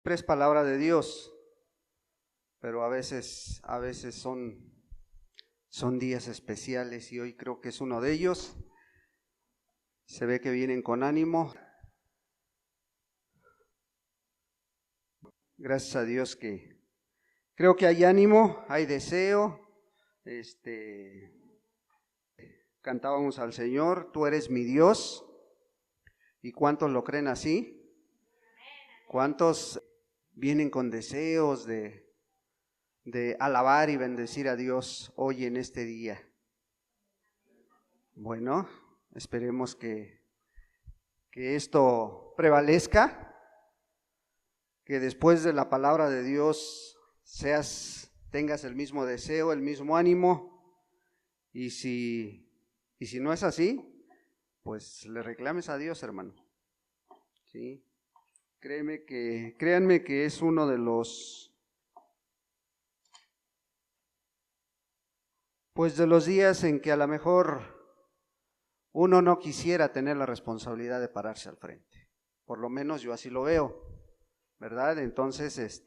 Es palabra de Dios, pero a veces son días especiales y hoy creo que es uno de ellos. Se ve que vienen con ánimo. Gracias a Dios que creo que hay ánimo, hay deseo. Cantábamos al Señor, tú eres mi Dios. ¿Y cuántos lo creen así? ¿Cuántos vienen con deseos de alabar y bendecir a Dios hoy en este día? Bueno, esperemos que esto prevalezca, que después de la palabra de Dios tengas el mismo deseo, el mismo ánimo, y si no es así, pues le reclames a Dios, hermano. ¿Sí? Créanme que es uno de los días en que a lo mejor uno no quisiera tener la responsabilidad de pararse al frente. Por lo menos yo así lo veo, ¿verdad? Entonces,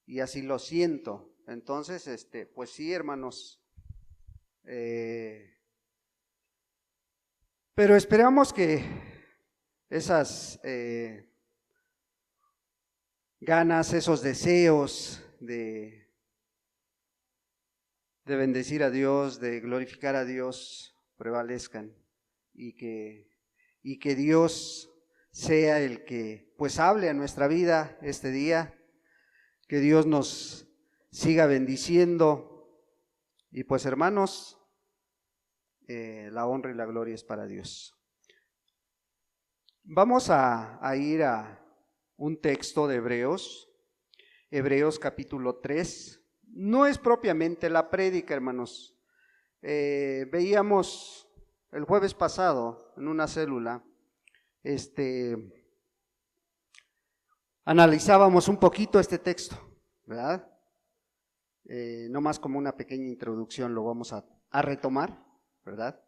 y así lo siento. Entonces, pues sí, hermanos, pero esperamos que esas ganas, esos deseos de bendecir a Dios, de glorificar a Dios, prevalezcan y que Dios sea el que pues hable a nuestra vida este día, que Dios nos siga bendiciendo y pues hermanos, la honra y la gloria es para Dios. Vamos a ir a un texto de Hebreos capítulo 3. No es propiamente la prédica, hermanos. Veíamos el jueves pasado en una célula, analizábamos un poquito este texto, ¿verdad? No más como una pequeña introducción lo vamos a retomar, ¿verdad?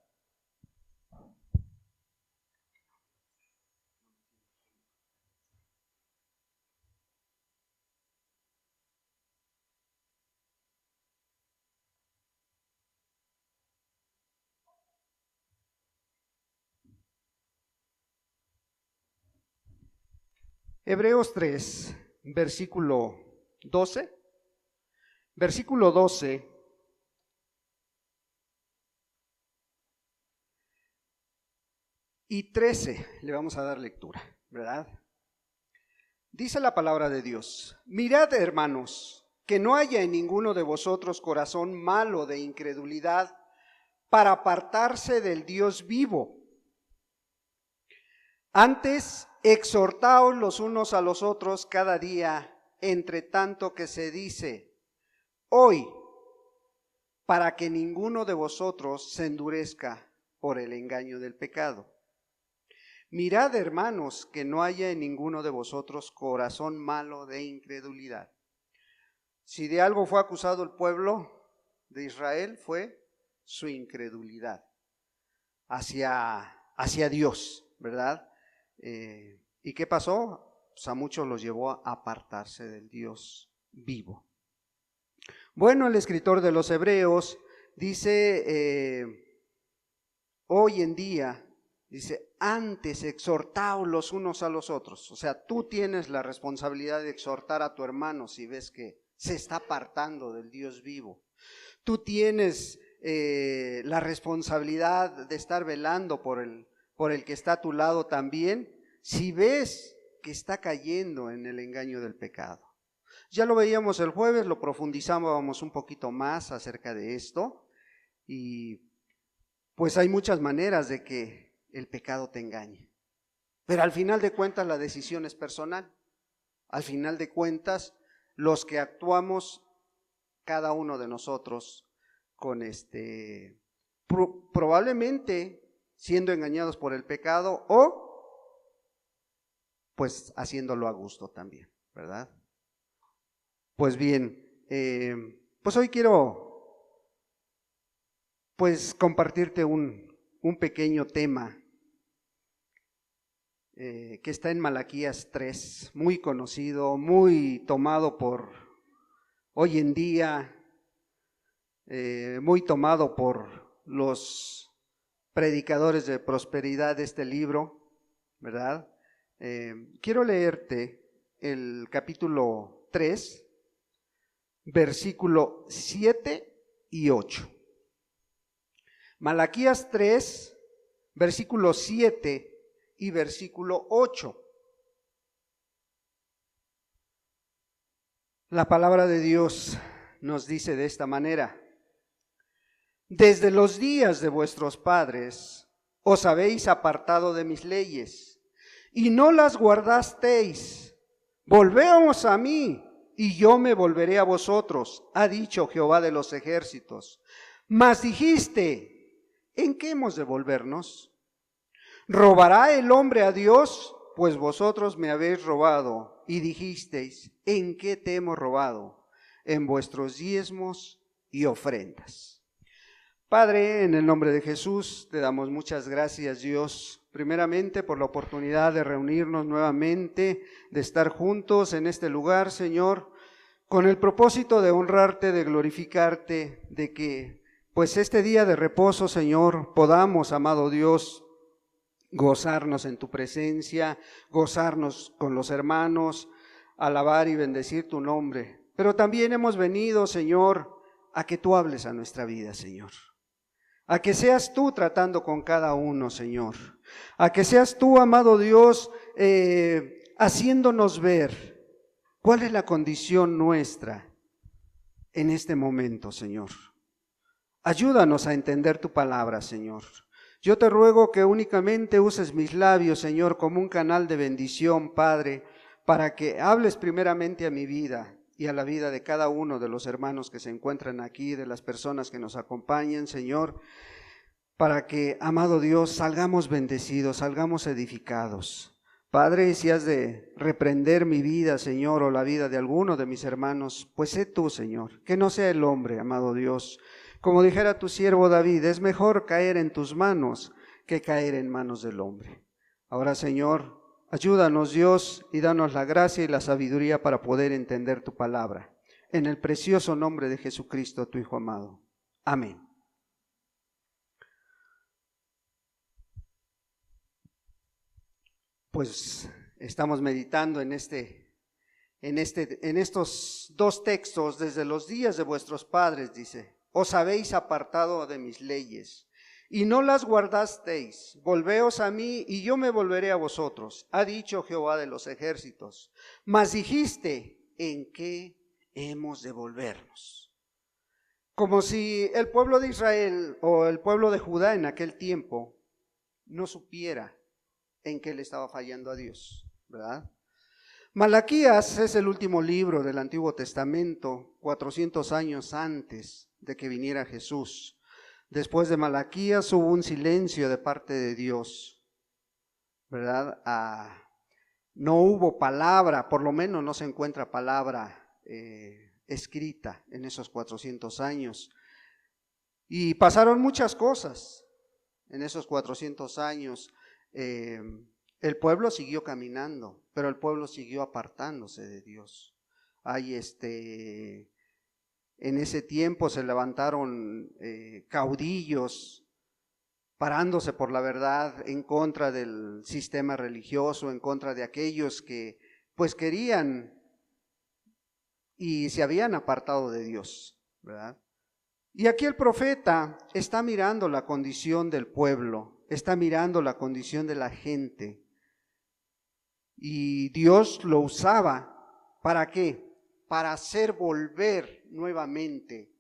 Hebreos 3, versículo 12. Versículo 12 y 13 le vamos a dar lectura, ¿verdad? Dice la palabra de Dios: mirad, hermanos, que no haya en ninguno de vosotros corazón malo de incredulidad para apartarse del Dios vivo. Antes, exhortaos los unos a los otros cada día, entre tanto que se dice hoy, para que ninguno de vosotros se endurezca por el engaño del pecado. Mirad, hermanos, que no haya en ninguno de vosotros corazón malo de incredulidad. Si de algo fue acusado el pueblo de Israel, fue su incredulidad hacia Dios, ¿verdad? ¿Y qué pasó? Pues a muchos los llevó a apartarse del Dios vivo. Bueno, el escritor de los Hebreos dice, hoy en día, dice, antes exhortaos los unos a los otros. O sea, tú tienes la responsabilidad de exhortar a tu hermano si ves que se está apartando del Dios vivo. Tú tienes la responsabilidad de estar velando por el que está a tu lado también, si ves que está cayendo en el engaño del pecado. Ya lo veíamos el jueves, lo profundizábamos un poquito más acerca de esto y pues hay muchas maneras de que el pecado te engañe. Pero al final de cuentas la decisión es personal. Al final de cuentas, los que actuamos, cada uno de nosotros, con probablemente siendo engañados por el pecado o pues haciéndolo a gusto también, ¿verdad? Pues bien, pues hoy quiero pues compartirte un pequeño tema que está en Malaquías 3, muy conocido, muy tomado por hoy en día, muy tomado por los predicadores de prosperidad de este libro, ¿verdad? Quiero leerte el capítulo 3, versículo 7 y 8. Malaquías 3, versículo 7 y versículo 8. La palabra de Dios nos dice de esta manera: desde los días de vuestros padres os habéis apartado de mis leyes y no las guardasteis. Volveos a mí y yo me volveré a vosotros, ha dicho Jehová de los ejércitos. Mas dijiste, ¿en qué hemos de volvernos? ¿Robará el hombre a Dios? Pues vosotros me habéis robado. Y dijisteis, ¿en qué te hemos robado? En vuestros diezmos y ofrendas. Padre, en el nombre de Jesús, te damos muchas gracias, Dios, primeramente por la oportunidad de reunirnos nuevamente, de estar juntos en este lugar, Señor, con el propósito de honrarte, de glorificarte, de que, pues este día de reposo, Señor, podamos, amado Dios, gozarnos en tu presencia, gozarnos con los hermanos, alabar y bendecir tu nombre. Pero también hemos venido, Señor, a que tú hables a nuestra vida, Señor. A que seas tú tratando con cada uno, Señor. A que seas tú, amado Dios, haciéndonos ver cuál es la condición nuestra en este momento, Señor. Ayúdanos a entender tu palabra, Señor. Yo te ruego que únicamente uses mis labios, Señor, como un canal de bendición, Padre, para que hables primeramente a mi vida y a la vida de cada uno de los hermanos que se encuentran aquí, de las personas que nos acompañan, Señor, para que, amado Dios, salgamos bendecidos, salgamos edificados. Padre, si has de reprender mi vida, Señor, o la vida de alguno de mis hermanos, pues sé tú, Señor, que no sea el hombre, amado Dios. Como dijera tu siervo David, es mejor caer en tus manos que caer en manos del hombre. Ahora, Señor, ayúdanos, Dios, y danos la gracia y la sabiduría para poder entender tu palabra. En el precioso nombre de Jesucristo, tu Hijo amado. Amén. Pues estamos meditando en estos dos textos. Desde los días de vuestros padres, dice, os habéis apartado de mis leyes y no las guardasteis. Volveos a mí y yo me volveré a vosotros, ha dicho Jehová de los ejércitos. Mas dijiste, ¿en qué hemos de volvernos? Como si el pueblo de Israel o el pueblo de Judá en aquel tiempo no supiera en qué le estaba fallando a Dios, ¿verdad? Malaquías es el último libro del Antiguo Testamento, 400 años antes de que viniera Jesús. Después de Malaquías hubo un silencio de parte de Dios, ¿verdad? No hubo palabra, por lo menos no se encuentra palabra escrita en esos 400 años. Y pasaron muchas cosas en esos 400 años. El pueblo siguió caminando, pero el pueblo siguió apartándose de Dios. En ese tiempo se levantaron caudillos parándose por la verdad en contra del sistema religioso, en contra de aquellos que pues querían y se habían apartado de Dios, ¿verdad? Y aquí el profeta está mirando la condición del pueblo, está mirando la condición de la gente. Y Dios lo usaba, ¿para qué? Para hacer volver nuevamente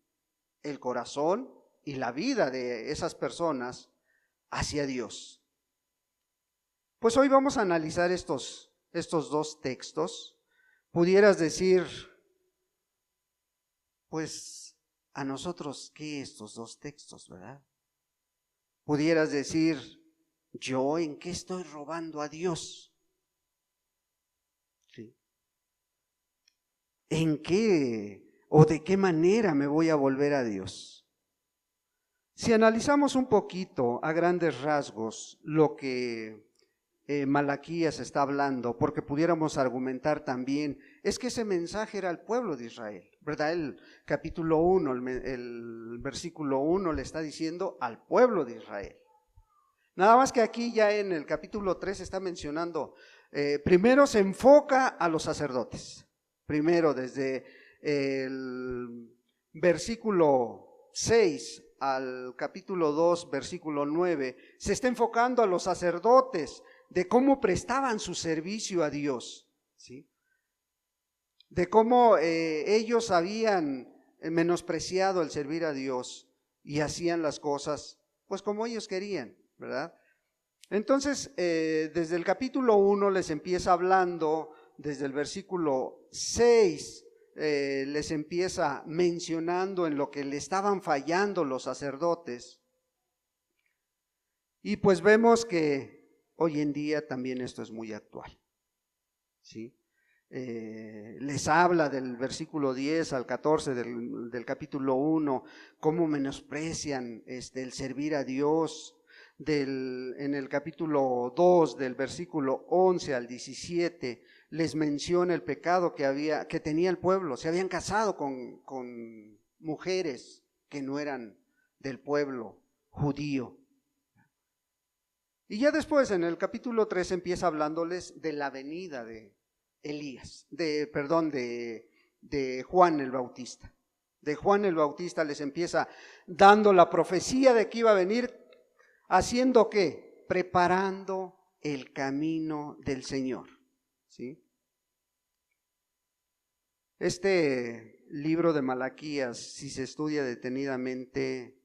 el corazón y la vida de esas personas hacia Dios. Pues hoy vamos a analizar estos dos textos. Pudieras decir, pues, ¿a nosotros qué estos dos textos, verdad? Pudieras decir, ¿yo en qué estoy robando a Dios? ¿Sí? ¿En qué o de qué manera me voy a volver a Dios? Si analizamos un poquito a grandes rasgos lo que Malaquías está hablando, porque pudiéramos argumentar también, es que ese mensaje era al pueblo de Israel, ¿verdad? El capítulo 1, el versículo 1 le está diciendo al pueblo de Israel. Nada más que aquí ya en el capítulo 3 está mencionando, primero se enfoca a los sacerdotes, primero desde el versículo 6 al capítulo 2, versículo 9, se está enfocando a los sacerdotes, de cómo prestaban su servicio a Dios, ¿sí? De cómo ellos habían menospreciado el servir a Dios y hacían las cosas pues como ellos querían, ¿verdad? Entonces, desde el capítulo 1 les empieza hablando, desde el versículo 6 les empieza mencionando en lo que le estaban fallando los sacerdotes. Y pues vemos que hoy en día también esto es muy actual, ¿sí? Les habla del versículo 10 al 14 del capítulo 1, cómo menosprecian el servir a Dios. En el capítulo 2, del versículo 11 al 17, les menciona el pecado que tenía el pueblo. Se habían casado con mujeres que no eran del pueblo judío. Y ya después en el capítulo 3 empieza hablándoles de la venida de Elías, de Juan el Bautista. De Juan el Bautista les empieza dando la profecía de que iba a venir, haciendo ¿qué? Preparando el camino del Señor, ¿sí? Este libro de Malaquías, si se estudia detenidamente,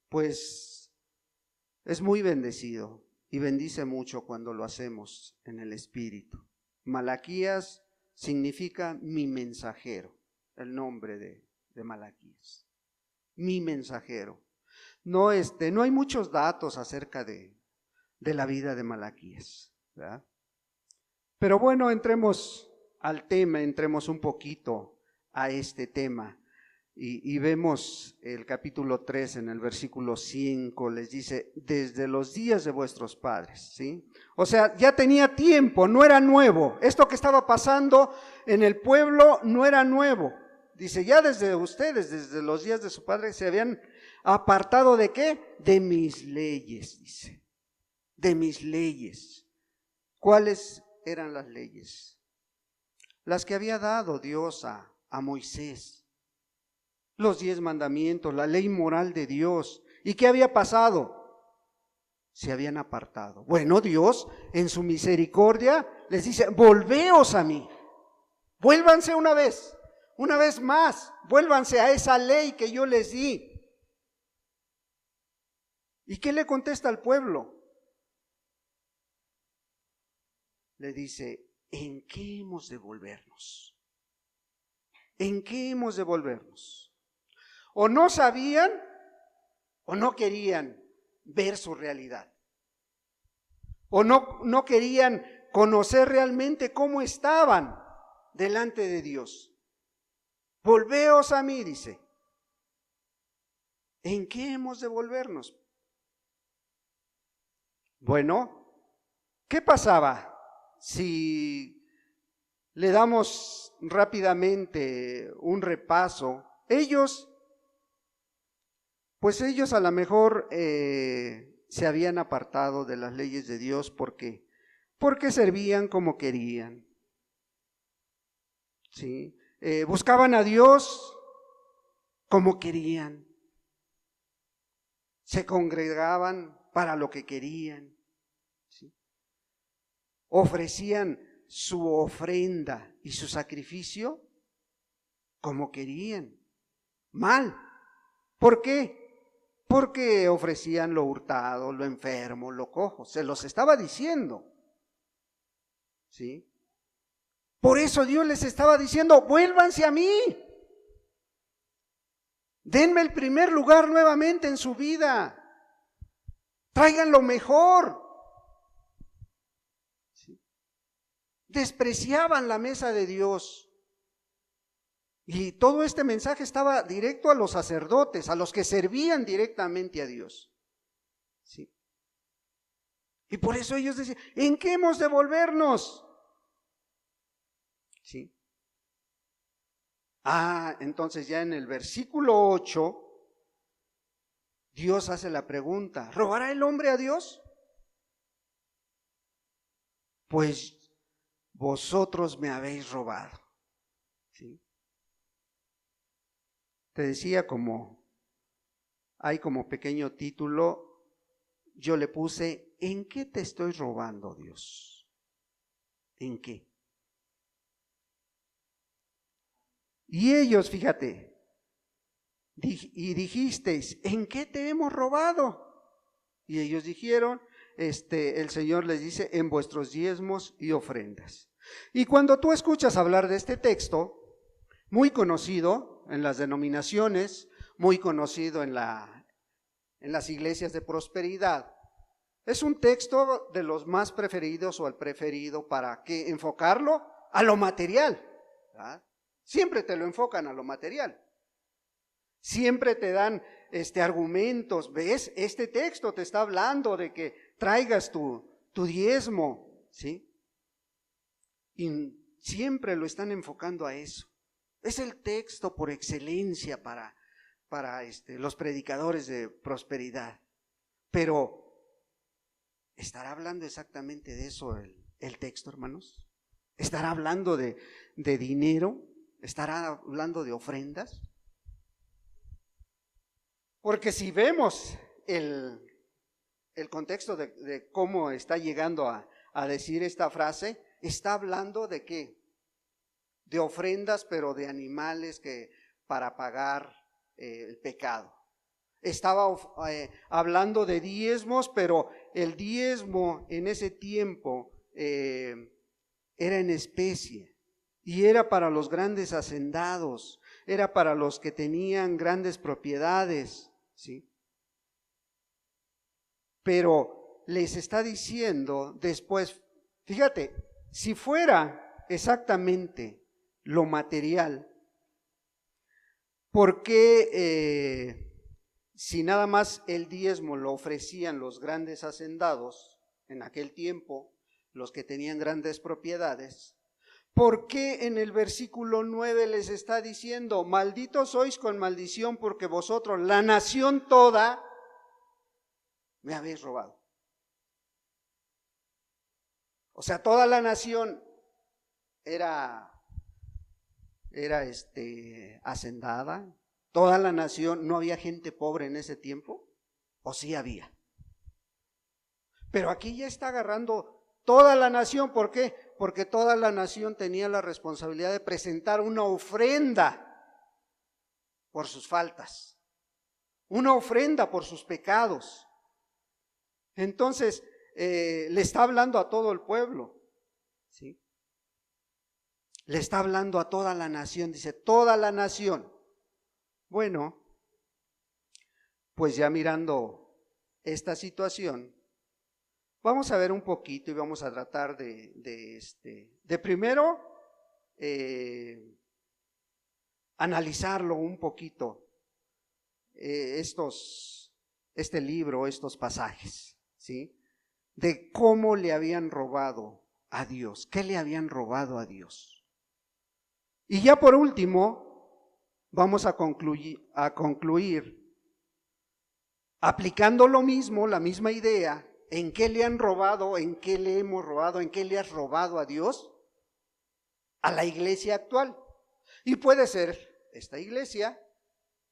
pues es muy bendecido. Y bendice mucho cuando lo hacemos en el Espíritu. Malaquías significa mi mensajero, el nombre de Malaquías. Mi mensajero. No hay muchos datos acerca de la vida de Malaquías, ¿verdad? Pero bueno, entremos al tema, entremos un poquito a este tema. Y vemos el capítulo 3 en el versículo 5, les dice, desde los días de vuestros padres, ¿sí? O sea, ya tenía tiempo, no era nuevo. Esto que estaba pasando en el pueblo no era nuevo. Dice, ya desde ustedes, desde los días de su padre, se habían apartado ¿de qué? De mis leyes, dice. De mis leyes. ¿Cuáles eran las leyes? Las que había dado Dios a Moisés. Los 10 mandamientos, la ley moral de Dios. ¿Y qué había pasado? Se habían apartado. Bueno, Dios en su misericordia les dice, volveos a mí. Vuélvanse una vez más, vuélvanse a esa ley que yo les di. ¿Y qué le contesta al pueblo? Le dice, ¿en qué hemos de volvernos? ¿En qué hemos de volvernos? O no sabían o no querían ver su realidad. O no querían conocer realmente cómo estaban delante de Dios. Volveos a mí, dice. ¿En qué hemos de volvernos? Bueno, ¿qué pasaba si le damos rápidamente un repaso? Ellos a lo mejor se habían apartado de las leyes de Dios porque servían como querían, ¿sí? Buscaban a Dios como querían, se congregaban para lo que querían, ¿sí? Ofrecían su ofrenda y su sacrificio como querían, mal. ¿Por qué? Porque ofrecían lo hurtado, lo enfermo, lo cojo. Se los estaba diciendo, ¿sí? Por eso Dios les estaba diciendo, vuélvanse a mí. Denme el primer lugar nuevamente en su vida. Traigan lo mejor. ¿Sí? Despreciaban la mesa de Dios. Y todo este mensaje estaba directo a los sacerdotes, a los que servían directamente a Dios. ¿Sí? Y por eso ellos decían, ¿en qué hemos de volvernos? ¿Sí? Entonces ya en el versículo 8, Dios hace la pregunta, ¿robará el hombre a Dios? Pues vosotros me habéis robado. ¿Sí? Te decía hay como pequeño título, yo le puse, ¿en qué te estoy robando, Dios? ¿En qué? Y ellos, fíjate, y dijisteis, ¿en qué te hemos robado? Y ellos dijeron, el Señor les dice, en vuestros diezmos y ofrendas. Y cuando tú escuchas hablar de este texto, muy conocido en las denominaciones, muy conocido en las iglesias de prosperidad, es un texto de los más preferidos o el preferido para que enfocarlo a lo material, ¿verdad? Siempre te lo enfocan a lo material. Siempre te dan argumentos. ¿Ves? Este texto te está hablando de que traigas tu diezmo, ¿sí? Y siempre lo están enfocando a eso. Es el texto por excelencia para los predicadores de prosperidad. Pero, ¿estará hablando exactamente de eso el texto, hermanos? ¿Estará hablando de dinero? ¿Estará hablando de ofrendas? Porque si vemos el contexto de cómo está llegando a decir esta frase, está hablando de qué? De ofrendas, pero de animales que para pagar el pecado. Estaba hablando de diezmos, pero el diezmo en ese tiempo era en especie y era para los grandes hacendados, era para los que tenían grandes propiedades, ¿sí? Pero les está diciendo después, fíjate, si fuera exactamente lo material, ¿por qué si nada más el diezmo lo ofrecían los grandes hacendados en aquel tiempo, los que tenían grandes propiedades? ¿Por qué en el versículo 9 les está diciendo, malditos sois con maldición porque vosotros, la nación toda, me habéis robado? O sea, toda la nación era hacendada, toda la nación, ¿no había gente pobre en ese tiempo? ¿O sí había? Pero aquí ya está agarrando toda la nación. ¿Por qué? Porque toda la nación tenía la responsabilidad de presentar una ofrenda por sus faltas, una ofrenda por sus pecados. Entonces, le está hablando a todo el pueblo, ¿sí? Le está hablando a toda la nación, dice, toda la nación. Bueno, pues ya mirando esta situación, vamos a ver un poquito y vamos a tratar de primero analizarlo un poquito, este libro, estos pasajes, ¿sí? De cómo le habían robado a Dios, qué le habían robado a Dios. Y ya por último, vamos a concluir aplicando lo mismo, la misma idea. ¿En qué le han robado? ¿En qué le hemos robado? ¿En qué le has robado a Dios? A la iglesia actual. Y puede ser esta iglesia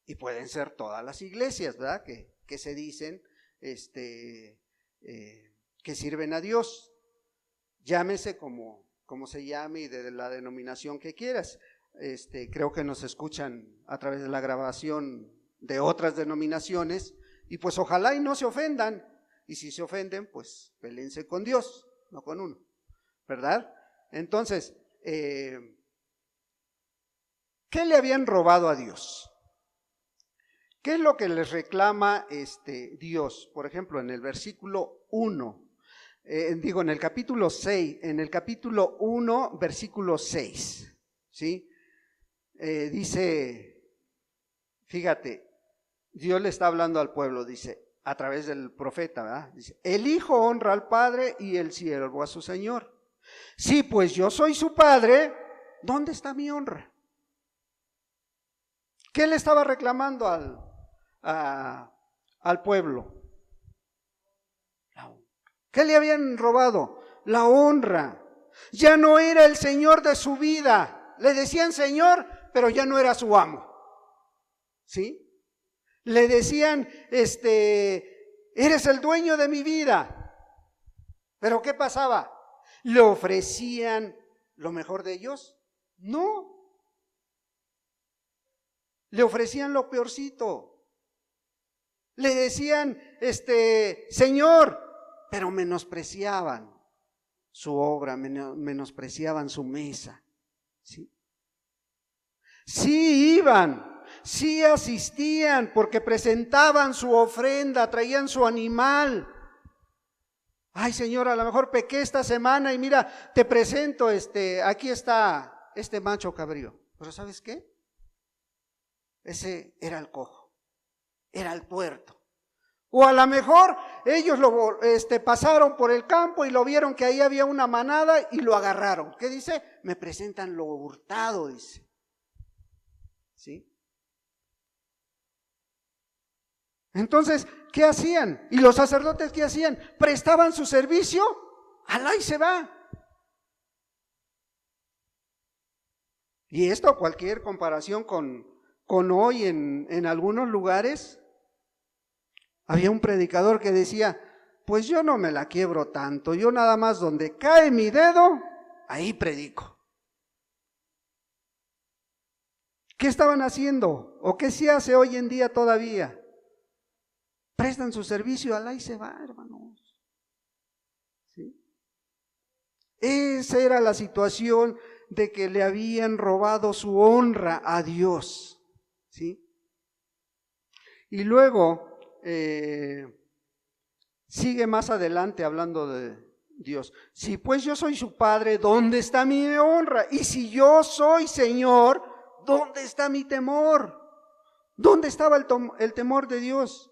y pueden ser todas las iglesias, ¿verdad? Que se dicen que sirven a Dios. Llámese como se llame y de la denominación que quieras. Creo que nos escuchan a través de la grabación de otras denominaciones y pues ojalá y no se ofendan. Y si se ofenden, pues pélense con Dios, no con uno, ¿verdad? Entonces, ¿qué le habían robado a Dios? ¿Qué es lo que les reclama Dios? Por ejemplo, en el versículo 1, en el capítulo 6, en el capítulo 1, versículo 6, ¿sí? Dice, fíjate, Dios le está hablando al pueblo, dice, a través del profeta, ¿verdad? Dice, el hijo honra al padre y el siervo a su señor. Sí, pues yo soy su padre, ¿dónde está mi honra? ¿Qué le estaba reclamando al pueblo? ¿Qué le habían robado? La honra. Ya no era el Señor de su vida. Le decían Señor, pero ya no era su amo. ¿Sí? Le decían, eres el dueño de mi vida. ¿Pero qué pasaba? ¿Le ofrecían lo mejor de ellos? No. Le ofrecían lo peorcito. Le decían, Señor, pero menospreciaban su obra, menospreciaban su mesa. ¿Sí? Sí iban, sí asistían, porque presentaban su ofrenda, traían su animal. Ay, Señor, a lo mejor pequé esta semana y mira, te presento, aquí está este macho cabrío. Pero ¿sabes qué? Ese era el cojo, era el tuerto. O a lo mejor ellos pasaron por el campo y lo vieron que ahí había una manada y lo agarraron. ¿Qué dice? Me presentan lo hurtado, dice. ¿Sí? Entonces, ¿qué hacían? ¿Y los sacerdotes qué hacían? Prestaban su servicio, alá y se va. Y esto, cualquier comparación con hoy en algunos lugares, había un predicador que decía, pues yo no me la quiebro tanto, yo nada más donde cae mi dedo, ahí predico. ¿Qué estaban haciendo? ¿O qué se hace hoy en día todavía? Prestan su servicio, alá y se va, hermanos. ¿Sí? Esa era la situación de que le habían robado su honra a Dios. ¿Sí? Y luego sigue más adelante hablando de Dios. Si pues yo soy su padre, ¿dónde está mi honra? Y si yo soy Señor, ¿dónde está mi temor? ¿Dónde estaba el temor de Dios?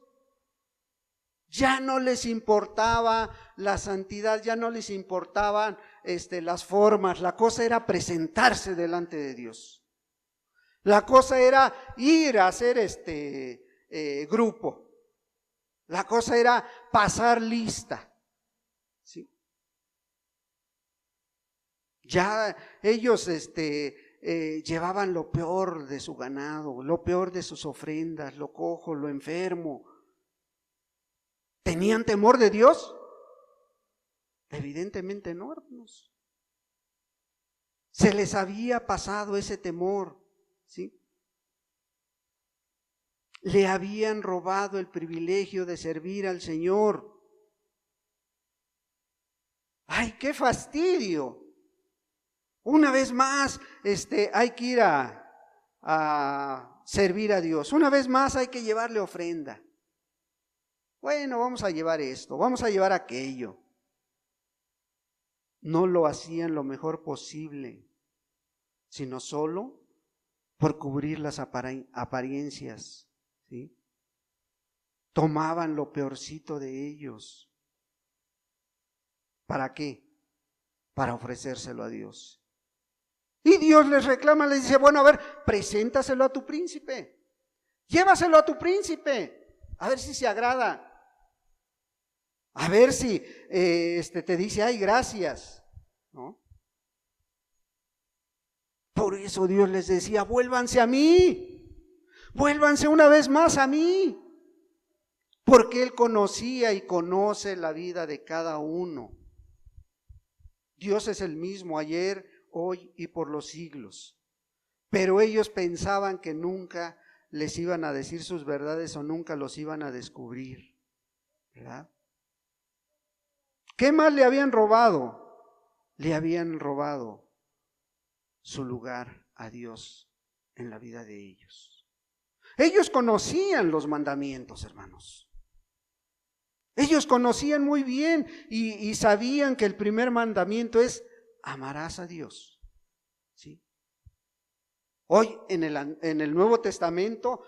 Ya no les importaba la santidad, ya no les importaban las formas, la cosa era presentarse delante de Dios. La cosa era ir a hacer grupo. La cosa era pasar lista. ¿Sí? Ya ellos llevaban lo peor de su ganado, lo peor de sus ofrendas, lo cojo, lo enfermo. ¿Tenían temor de Dios? Evidentemente no, hermanos. Se les había pasado ese temor, ¿sí? Le habían robado el privilegio de servir al Señor. ¡Ay, qué fastidio! Una vez más, hay que ir a servir a Dios. Una vez más hay que llevarle ofrenda. Bueno, vamos a llevar esto, vamos a llevar aquello. No lo hacían lo mejor posible, sino solo por cubrir las apariencias, ¿sí? Tomaban lo peorcito de ellos. ¿Para qué? Para ofrecérselo a Dios. Y Dios les reclama, les dice, bueno, a ver, preséntaselo a tu príncipe. Llévaselo a tu príncipe. A ver si se agrada. A ver si te dice, ay, gracias, ¿no? Por eso Dios les decía, vuélvanse a mí, vuélvanse una vez más a mí, porque Él conocía y conoce la vida de cada uno. Dios es el mismo ayer, hoy y por los siglos, pero ellos pensaban que nunca les iban a decir sus verdades o nunca los iban a descubrir, ¿verdad? ¿Qué más le habían robado? Le habían robado su lugar a Dios en la vida de ellos. Ellos conocían los mandamientos, hermanos. Ellos conocían muy bien y sabían que el primer mandamiento es amarás a Dios. ¿Sí? Hoy en el Nuevo Testamento,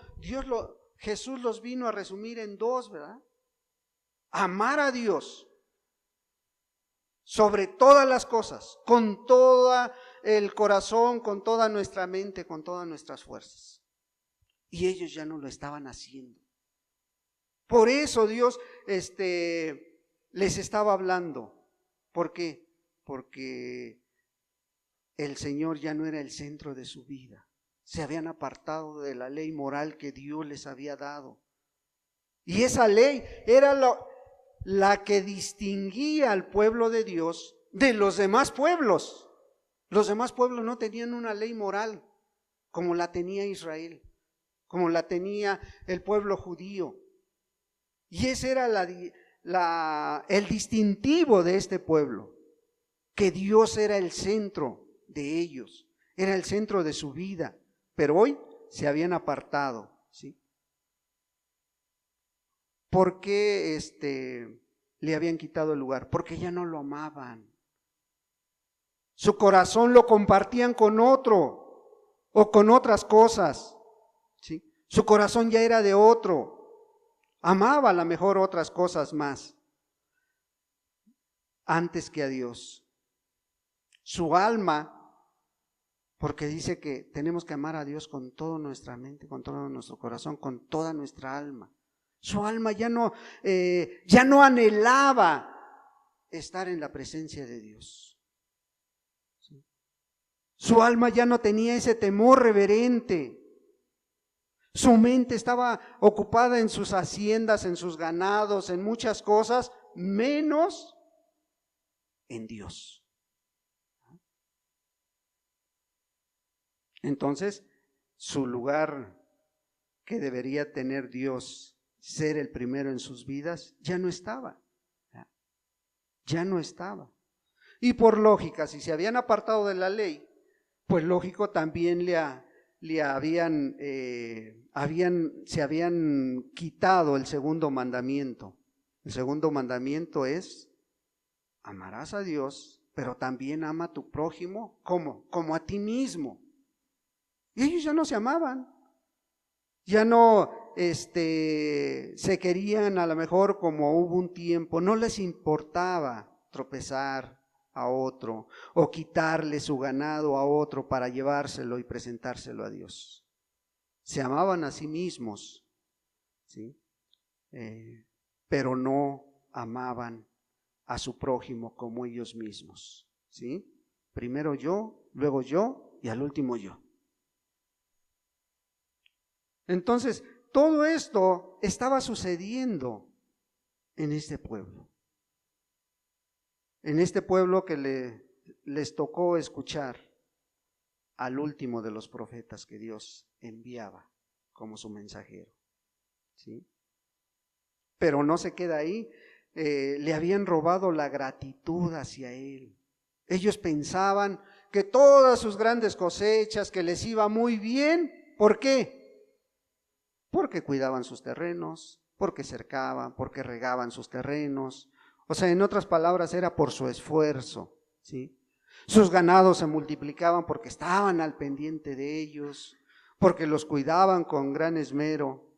Jesús los vino a resumir en dos, ¿verdad? amar a Dios sobre todas las cosas, con todo el corazón, con toda nuestra mente, con todas nuestras fuerzas. Y ellos ya no lo estaban haciendo. Por eso Dios les estaba hablando. ¿Por qué? Porque el Señor ya no era el centro de su vida. Se habían apartado de la ley moral que Dios les había dado. Y esa ley era la que distinguía al pueblo de Dios de los demás pueblos. Los demás pueblos no tenían una ley moral como la tenía Israel, como la tenía el pueblo judío. Y ese era el distintivo de este pueblo, que Dios era el centro de ellos, era el centro de su vida, pero hoy se habían apartado, ¿sí? ¿Por qué le habían quitado el lugar? Porque ya no lo amaban. Su corazón lo compartían con otro o con otras cosas, ¿sí? Su corazón ya era de otro. Amaba a lo mejor otras cosas más antes que a Dios. Su alma, porque dice que tenemos que amar a Dios con toda nuestra mente, con todo nuestro corazón, con toda nuestra alma. Su alma ya no anhelaba estar en la presencia de Dios. ¿Sí? Su alma ya no tenía ese temor reverente. Su mente estaba ocupada en sus haciendas, en sus ganados, en muchas cosas, menos en Dios. Entonces, su lugar que debería tener Dios, ser el primero en sus vidas, ya no estaba. Ya no estaba. Y por lógica, si se habían apartado de la ley, pues lógico también se habían quitado el segundo mandamiento. El segundo mandamiento es: amarás a Dios, pero también ama a tu prójimo, ¿cómo? Como a ti mismo. Y ellos ya no se amaban, ya no se querían, a lo mejor como hubo un tiempo, no les importaba tropezar a otro o quitarle su ganado a otro para llevárselo y presentárselo a Dios. Se amaban a sí mismos, ¿sí? Pero no amaban a su prójimo como ellos mismos, ¿sí? Primero yo, luego yo y al último yo. Entonces, todo esto estaba sucediendo en este pueblo. En este pueblo que les tocó escuchar al último de los profetas que Dios enviaba como su mensajero, ¿sí? Pero no se queda ahí. Le habían robado la gratitud hacia él. Ellos pensaban que todas sus grandes cosechas, que les iba muy bien. ¿Por qué? Porque cuidaban sus terrenos, porque cercaban, porque regaban sus terrenos. O sea, en otras palabras, era por su esfuerzo, ¿sí? Sus ganados se multiplicaban porque estaban al pendiente de ellos, porque los cuidaban con gran esmero.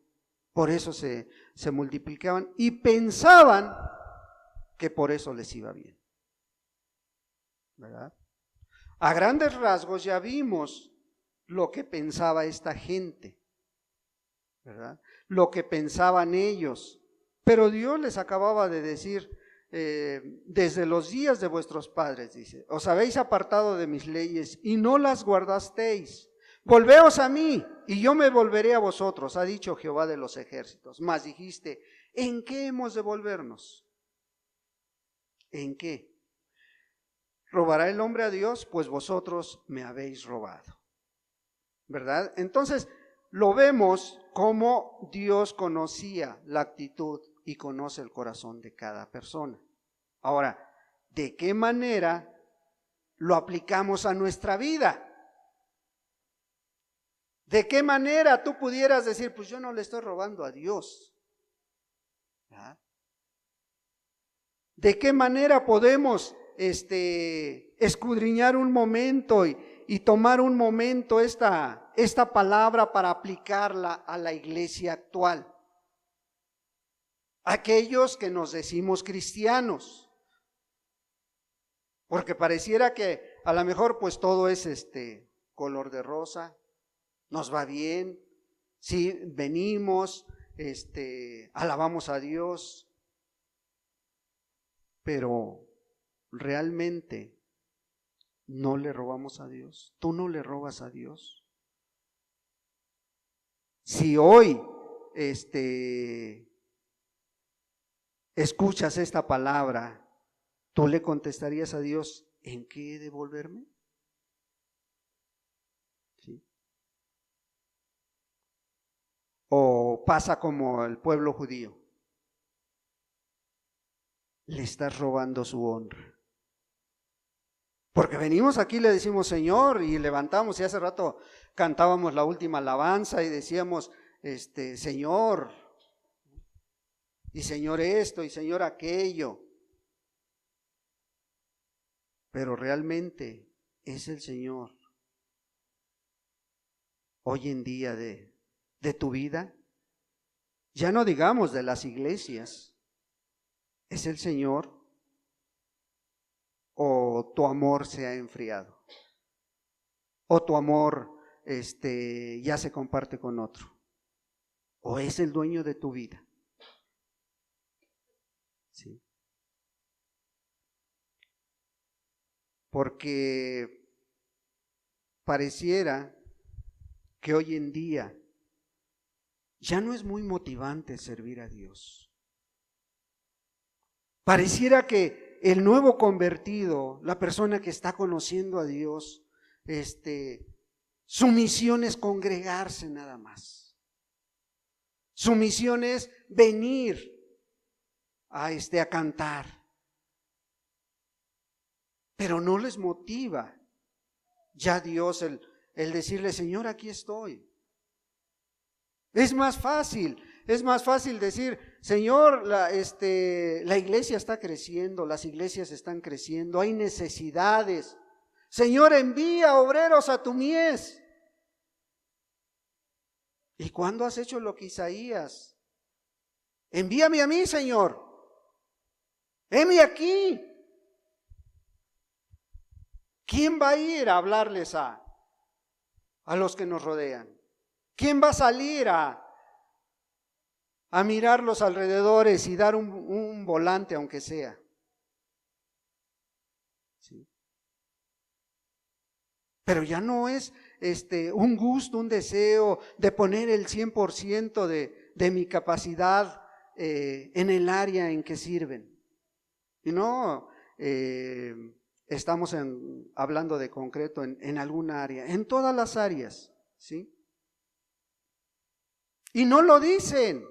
Por eso se multiplicaban y pensaban que por eso les iba bien, ¿verdad? A grandes rasgos ya vimos lo que pensaba esta gente, ¿verdad? Lo que pensaban ellos. Pero Dios les acababa de decir, desde los días de vuestros padres, dice, os habéis apartado de mis leyes y no las guardasteis. Volveos a mí y yo me volveré a vosotros, ha dicho Jehová de los ejércitos. Mas dijiste, ¿en qué hemos de volvernos? ¿En qué? ¿Robará el hombre a Dios? Pues vosotros me habéis robado, ¿verdad? Entonces, lo vemos como Dios conocía la actitud y conoce el corazón de cada persona. Ahora, ¿de qué manera lo aplicamos a nuestra vida? ¿De qué manera tú pudieras decir, pues yo no le estoy robando a Dios? ¿Ah? ¿De qué manera podemos escudriñar un momento y tomar un momento esta palabra para aplicarla a la iglesia actual? aquellos que nos decimos cristianos, porque pareciera que a lo mejor pues todo es color de rosa, nos va bien, sí, venimos, alabamos a Dios, pero realmente no le robamos a Dios. Tú no le robas a Dios. Si hoy escuchas esta palabra, ¿tú le contestarías a Dios, ¿en qué he de devolverme? ¿Sí? O pasa como el pueblo judío, le estás robando su honra. Porque venimos aquí y le decimos Señor y levantamos, y hace rato cantábamos la última alabanza y decíamos, Señor, y Señor esto, y Señor aquello. Pero realmente es el Señor hoy en día de tu vida. Ya no digamos de las iglesias, es el Señor, o tu amor se ha enfriado, o tu amor ya se comparte con otro, o es el dueño de tu vida. Sí. Porque pareciera que hoy en día ya no es muy motivante servir a Dios. Pareciera que el nuevo convertido, la persona que está conociendo a Dios, su misión es congregarse nada más. Su misión es venir a cantar. Pero no les motiva ya Dios el decirle, Señor, aquí estoy. Es más fácil decir, Señor, la iglesia está creciendo, las iglesias están creciendo, hay necesidades. Señor, envía obreros a tu mies. ¿Y cuándo has hecho lo que Isaías? Envíame a mí, Señor. Heme aquí. ¿Quién va a ir a hablarles a los que nos rodean? ¿Quién va a salir a mirar los alrededores y dar un volante aunque sea? ¿Sí? Pero ya no es un gusto, un deseo de poner el 100% de mi capacidad en el área en que sirven. Y no estamos hablando de concreto en alguna área, en todas las áreas, ¿sí? Y no lo dicen,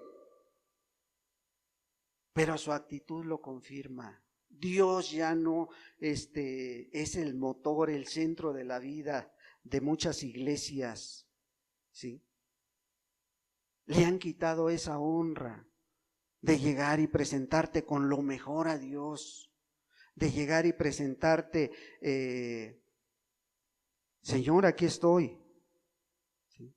pero su actitud lo confirma. Dios ya no es el motor, el centro de la vida de muchas iglesias, ¿sí? Le han quitado esa honra de llegar y presentarte con lo mejor a Dios, de llegar y presentarte, Señor, aquí estoy. ¿Sí?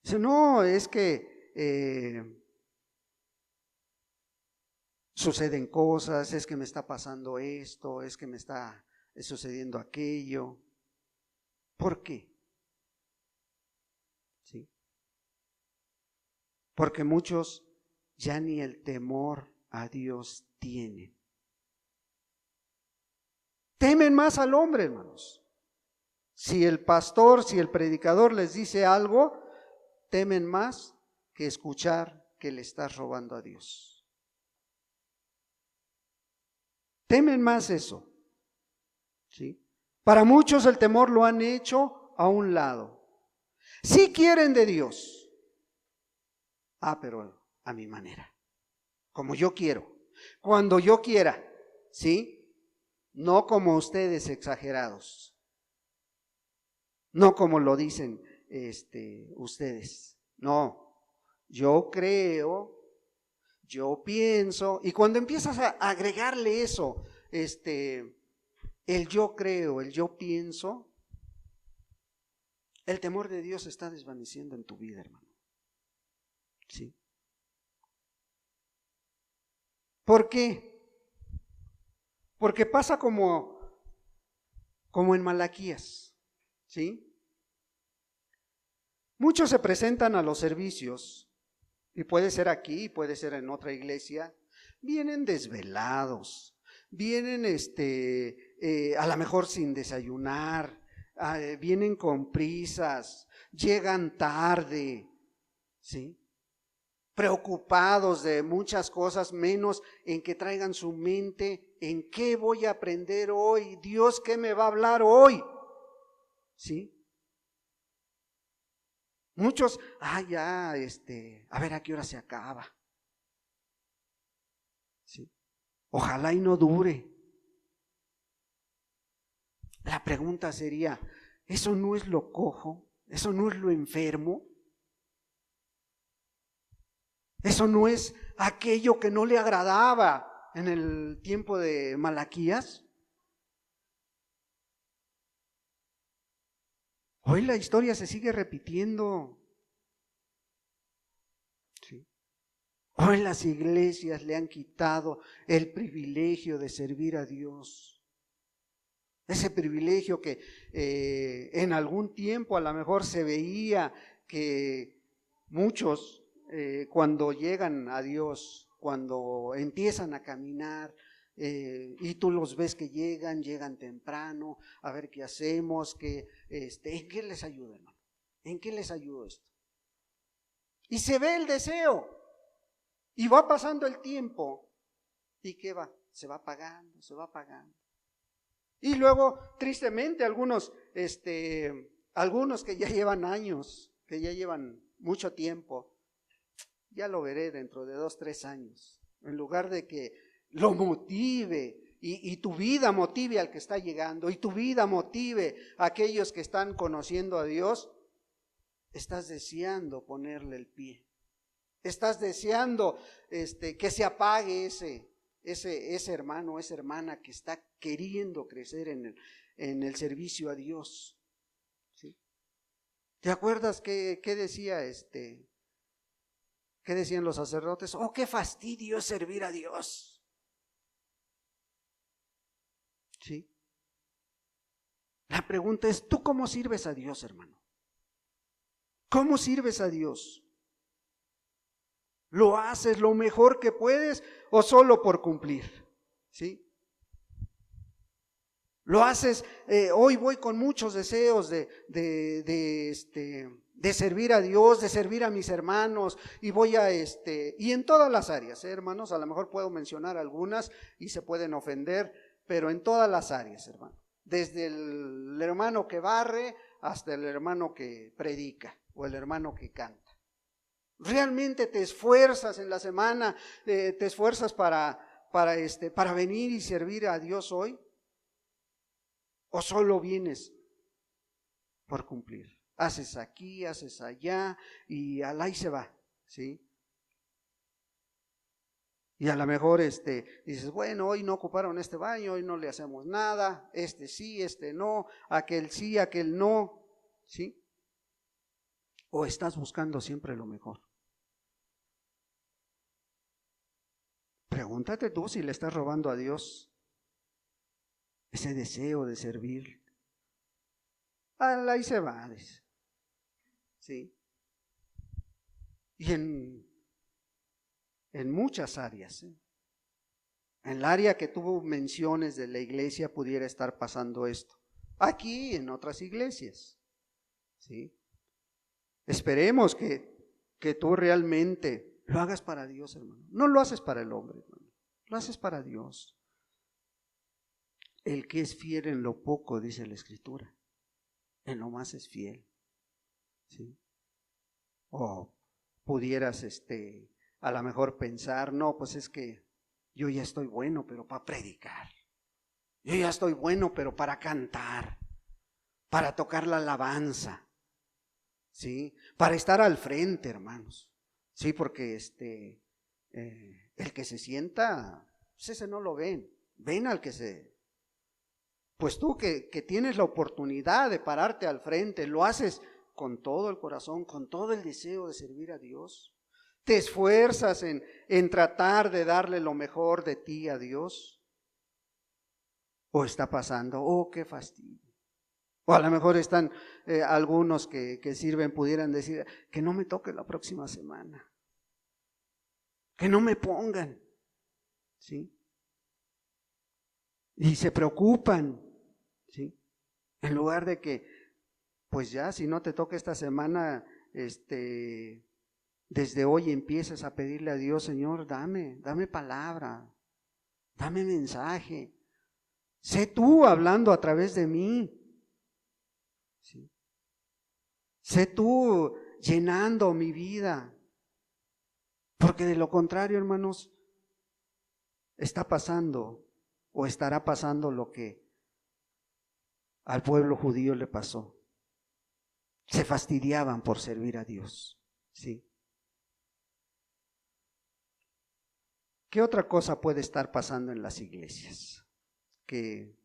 Dice, no, es que suceden cosas, es que me está pasando esto, es que me está sucediendo aquello. ¿Por qué? ¿Sí? Porque muchos ya ni el temor a Dios tienen. Temen más al hombre, hermanos. Si el pastor, si el predicador les dice algo, temen más que escuchar que le estás robando a Dios. Temen más eso. ¿Sí? Para muchos el temor lo han hecho a un lado. Sí quieren de Dios. Pero a mi manera. Como yo quiero. Cuando yo quiera. ¿Sí? No como ustedes exagerados. No como lo dicen ustedes. No. Yo creo, yo pienso. Y cuando empiezas a agregarle eso, el yo creo, el yo pienso, el temor de Dios se está desvaneciendo en tu vida, hermano. ¿Sí? ¿Por qué? Porque pasa como en Malaquías, ¿sí? Muchos se presentan a los servicios, y puede ser aquí, puede ser en otra iglesia, vienen desvelados, vienen a lo mejor sin desayunar, vienen con prisas, llegan tarde, ¿sí? Preocupados de muchas cosas, menos en que traigan su mente en qué voy a aprender hoy, Dios, ¿qué me va a hablar hoy? ¿Sí? Muchos, ya, a ver a qué hora se acaba. ¿Sí? Ojalá y no dure. La pregunta sería, ¿eso no es lo cojo? ¿Eso no es lo enfermo? ¿Eso no es aquello que no le agradaba en el tiempo de Malaquías? Hoy la historia se sigue repitiendo. ¿Sí? Hoy las iglesias le han quitado el privilegio de servir a Dios. Ese privilegio que en algún tiempo a lo mejor se veía que muchos cuando llegan a Dios, cuando empiezan a caminar, y tú los ves que llegan temprano, a ver qué hacemos, ¿en qué les ayudo, hermano? ¿En qué les ayudo esto? Y se ve el deseo, y va pasando el tiempo, ¿y qué va? Se va apagando, se va apagando. Y luego, tristemente, algunos que ya llevan años, que ya llevan mucho tiempo, ya lo veré dentro de 2, 3 años. En lugar de que lo motive y tu vida motive al que está llegando y tu vida motive a aquellos que están conociendo a Dios, estás deseando ponerle el pie. Estás deseando que se apague ese hermano, esa hermana que está queriendo crecer en el servicio a Dios. ¿Sí? ¿Te acuerdas qué decía qué decían los sacerdotes? Oh, qué fastidio es servir a Dios. ¿Sí? La pregunta es, ¿tú cómo sirves a Dios, hermano? ¿Cómo sirves a Dios? ¿Lo haces lo mejor que puedes o solo por cumplir? ¿Sí? Lo haces, hoy voy con muchos deseos de servir a Dios, de servir a mis hermanos, y voy y en todas las áreas, hermanos, a lo mejor puedo mencionar algunas y se pueden ofender, pero en todas las áreas, hermano, desde el hermano que barre hasta el hermano que predica o el hermano que canta. ¿Realmente te esfuerzas en la semana, te esfuerzas para venir y servir a Dios hoy? ¿O solo vienes por cumplir? Haces aquí, haces allá y alá y se va, ¿sí? Y a lo mejor dices, bueno, hoy no ocuparon este baño, hoy no le hacemos nada, sí, no, aquel sí, aquel no, ¿sí? ¿O estás buscando siempre lo mejor? Pregúntate tú si le estás robando a Dios ese deseo de servir. Alá y se va, dice. ¿Sí? Y en muchas áreas, ¿eh? En el área que tú menciones de la iglesia pudiera estar pasando esto. Aquí y en otras iglesias. ¿Sí? Esperemos que tú realmente lo hagas para Dios, hermano. No lo haces para el hombre, hermano. Lo haces para Dios. El que es fiel en lo poco, dice la Escritura, en lo más es fiel. ¿Sí? O pudieras a lo mejor pensar, no, pues es que yo ya estoy bueno, pero para predicar. Yo ya estoy bueno, pero para cantar, para tocar la alabanza, ¿sí? Para estar al frente, hermanos. Sí, porque el que se sienta, pues ese no lo ven. Ven al que pues tú que tienes la oportunidad de pararte al frente, lo haces con todo el corazón, con todo el deseo de servir a Dios. ¿Te esfuerzas en tratar de darle lo mejor de ti a Dios? ¿O está pasando? ¡Oh, qué fastidio! O a lo mejor están algunos que sirven, pudieran decir, que no me toque la próxima semana, que no me pongan, ¿sí? Y se preocupan, ¿sí? En lugar de que, pues ya, si no te toca esta semana, desde hoy empieces a pedirle a Dios, Señor, dame palabra, dame mensaje, sé tú hablando a través de mí, ¿sí? Sé tú llenando mi vida, porque de lo contrario, hermanos, está pasando o estará pasando lo que al pueblo judío le pasó. Se fastidiaban por servir a Dios, ¿sí? ¿Qué otra cosa puede estar pasando en las iglesias? ¿Que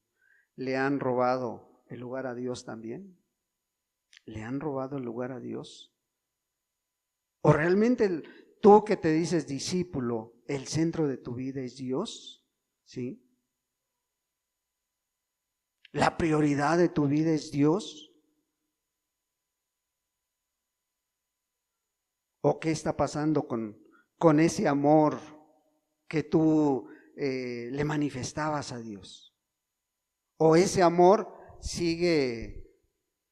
le han robado el lugar a Dios también? ¿Le han robado el lugar a Dios? ¿O realmente tú que te dices discípulo, el centro de tu vida es Dios? ¿Sí? ¿La prioridad de tu vida es Dios? ¿O qué está pasando con ese amor que tú le manifestabas a Dios? ¿O ese amor sigue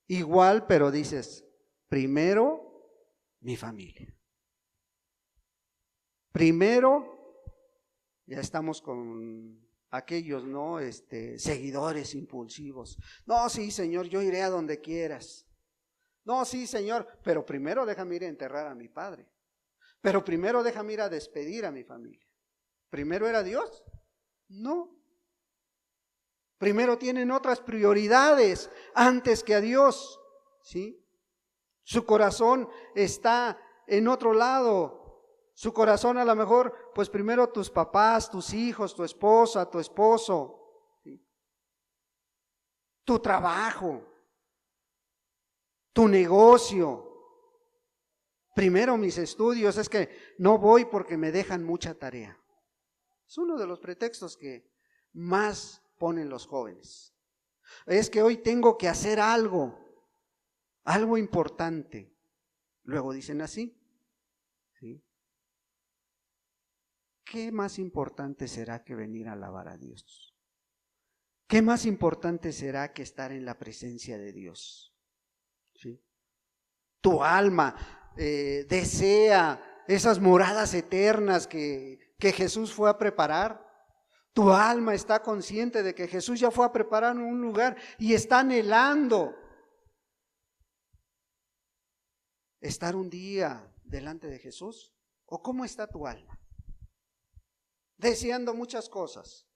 igual, pero dices, primero mi familia? Primero, ya estamos con aquellos, ¿no? Seguidores impulsivos. No, sí, Señor, yo iré a donde quieras. No, sí, Señor, pero primero déjame ir a enterrar a mi padre. Pero primero déjame ir a despedir a mi familia. ¿Primero era Dios? No. Primero tienen otras prioridades antes que a Dios, ¿sí? Su corazón está en otro lado. Su corazón a lo mejor, pues primero tus papás, tus hijos, tu esposa, tu esposo, ¿sí? Tu trabajo, tu negocio. Primero mis estudios, es que no voy porque me dejan mucha tarea. Es uno de los pretextos que más ponen los jóvenes. Es que hoy tengo que hacer algo importante. Luego dicen así, ¿sí? ¿Qué más importante será que venir a alabar a Dios? ¿Qué más importante será que estar en la presencia de Dios? ¿Sí? Tu alma desea esas moradas eternas que Jesús fue a preparar. Tu alma está consciente de que Jesús ya fue a preparar un lugar y está anhelando estar un día delante de Jesús. ¿O cómo está tu alma? Deseando muchas cosas,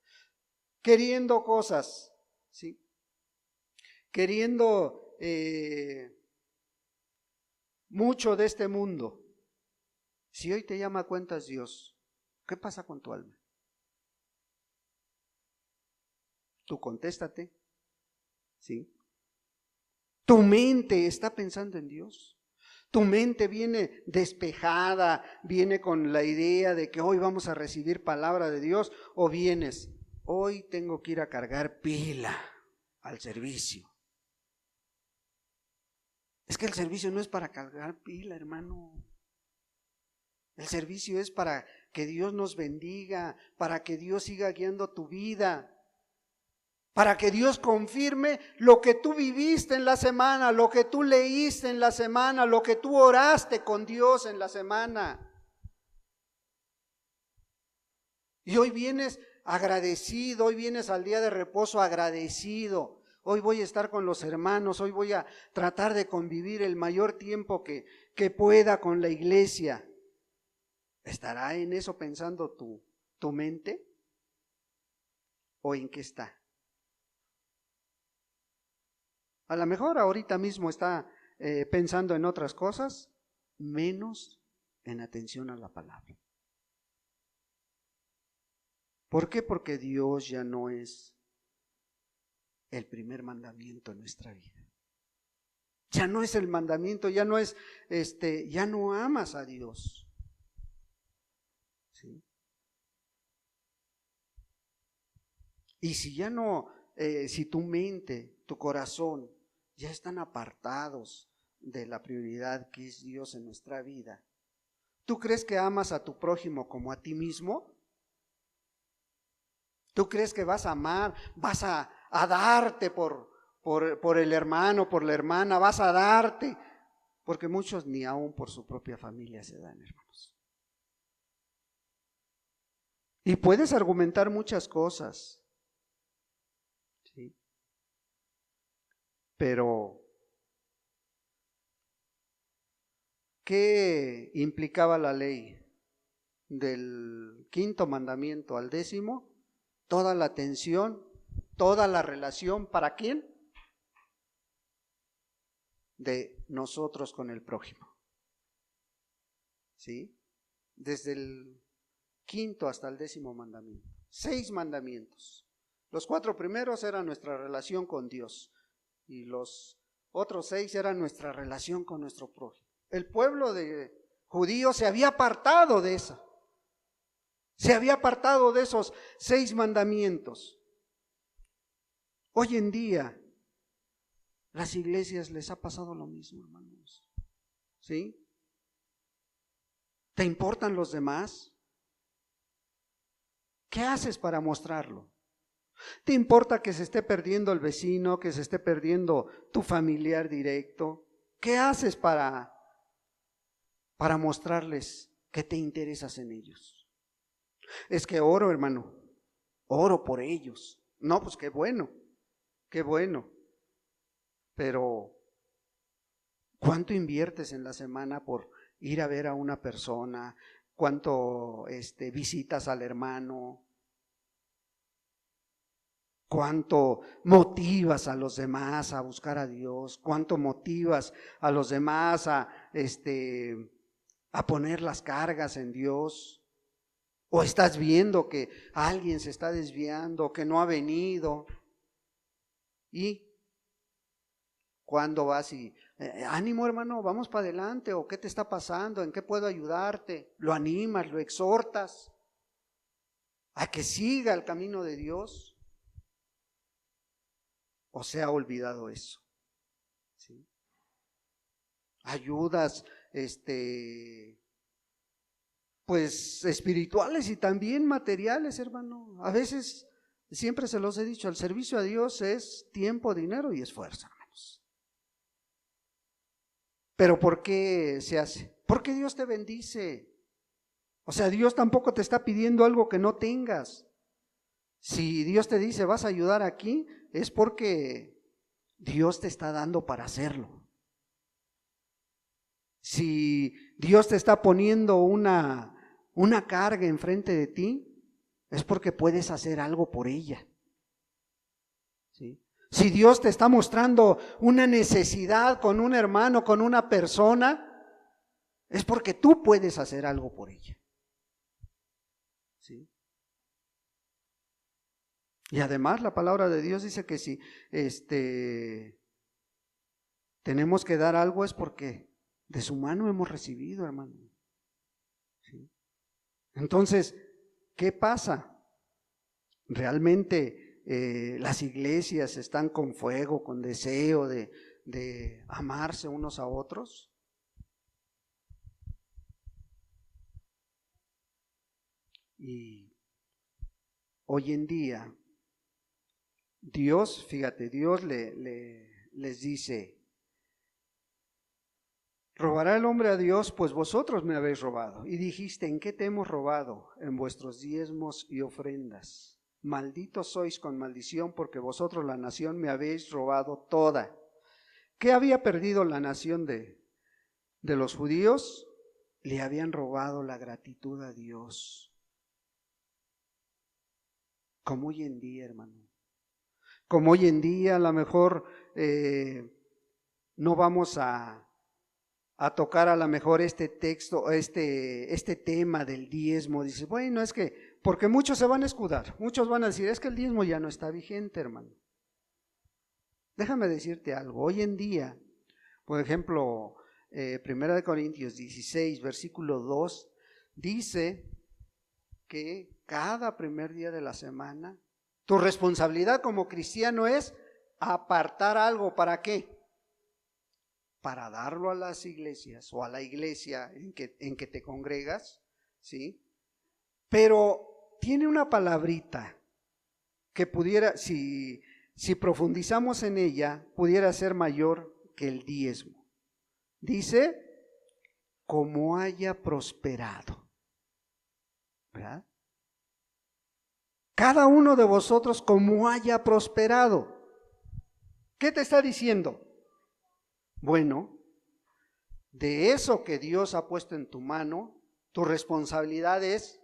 queriendo cosas, ¿sí? Queriendo mucho de este mundo. Si hoy te llama a cuentas Dios, ¿qué pasa con tu alma? Tú contéstate, ¿sí? Tu mente está pensando en Dios. Tu mente viene despejada, viene con la idea de que hoy vamos a recibir palabra de Dios, o vienes, hoy tengo que ir a cargar pila al servicio. Es que el servicio no es para cargar pila, hermano. El servicio es para que Dios nos bendiga, para que Dios siga guiando tu vida, para que Dios confirme lo que tú viviste en la semana, lo que tú leíste en la semana, lo que tú oraste con Dios en la semana. Y hoy vienes agradecido, hoy vienes al día de reposo agradecido. Hoy voy a estar con los hermanos, hoy voy a tratar de convivir el mayor tiempo que pueda con la iglesia. ¿Estará en eso pensando tu mente? ¿O en qué está? A lo mejor ahorita mismo está pensando en otras cosas, menos en atención a la palabra. ¿Por qué? Porque Dios ya no es el primer mandamiento en nuestra vida. Ya no es el mandamiento, ya no es, ya no amas a Dios. Y si ya no, si tu mente, tu corazón ya están apartados de la prioridad que es Dios en nuestra vida, ¿tú crees que amas a tu prójimo como a ti mismo? ¿Tú crees que vas a amar, vas a darte por el hermano, por la hermana, vas a darte? Porque muchos ni aún por su propia familia se dan, hermanos. Y puedes argumentar muchas cosas, ¿sí? Pero ¿qué implicaba la ley? Del 5º mandamiento al 10º, toda la atención, toda la relación, ¿para quién? De nosotros con el prójimo. ¿Sí? Desde el 5º hasta el 10º mandamiento. 6 mandamientos. Los 4 primeros eran nuestra relación con Dios y los otros 6 eran nuestra relación con nuestro prójimo. El pueblo de judíos se había apartado de esa. Se había apartado de esos 6 mandamientos. Hoy en día, las iglesias les ha pasado lo mismo, hermanos. ¿Sí? ¿Te importan los demás? ¿Qué haces para mostrarlo? ¿Te importa que se esté perdiendo el vecino, que se esté perdiendo tu familiar directo? ¿Qué haces para mostrarles que te interesas en ellos? Es que oro, hermano, oro por ellos. No, pues qué bueno, qué bueno. Pero ¿cuánto inviertes en la semana por ir a ver a una persona? ¿Cuánto visitas al hermano? ¿Cuánto motivas a los demás a buscar a Dios? ¿Cuánto motivas a los demás a poner las cargas en Dios? ¿O estás viendo que alguien se está desviando, que no ha venido? ¿Y cuándo vas y ánimo, hermano, vamos para adelante? ¿O qué te está pasando? ¿En qué puedo ayudarte? ¿Lo animas, lo exhortas a que siga el camino de Dios? ¿O se ha olvidado eso? ¿Sí? Ayudas, pues espirituales y también materiales, hermano. A veces, siempre se los he dicho, el servicio a Dios es tiempo, dinero y esfuerzo, hermanos. ¿Pero por qué se hace? Porque Dios te bendice. O sea, Dios tampoco te está pidiendo algo que no tengas. Si Dios te dice, vas a ayudar aquí, es porque Dios te está dando para hacerlo. Si Dios te está poniendo una carga enfrente de ti, es porque puedes hacer algo por ella. ¿Sí? Si Dios te está mostrando una necesidad con un hermano, con una persona, es porque tú puedes hacer algo por ella. ¿Sí? Y además la palabra de Dios dice que si tenemos que dar algo es porque de su mano hemos recibido, hermano. ¿Sí? Entonces, ¿qué pasa? Realmente las iglesias están con fuego, con deseo de amarse unos a otros. Y hoy en día, Dios, fíjate, Dios les dice, ¿robará el hombre a Dios? Pues vosotros me habéis robado. Y dijiste, ¿en qué te hemos robado? En vuestros diezmos y ofrendas. Malditos sois con maldición, porque vosotros la nación me habéis robado toda. ¿Qué había perdido la nación de los judíos? Le habían robado la gratitud a Dios. Como hoy en día, hermano. Como hoy en día a lo mejor no vamos a tocar a lo mejor este texto, este tema del diezmo. Dice, bueno, es que, porque muchos se van a escudar, muchos van a decir, es que el diezmo ya no está vigente, hermano. Déjame decirte algo, hoy en día, por ejemplo, 1 Corintios 16, versículo 2, dice que cada primer día de la semana Tu responsabilidad como cristiano es apartar algo. ¿Para qué? Para darlo a las iglesias o a la iglesia en que te congregas, ¿sí? Pero tiene una palabrita que pudiera, si profundizamos en ella, pudiera ser mayor que el diezmo. Dice, como haya prosperado, ¿verdad? Cada uno de vosotros como haya prosperado. ¿Qué te está diciendo? Bueno, de eso que Dios ha puesto en tu mano, tu responsabilidad es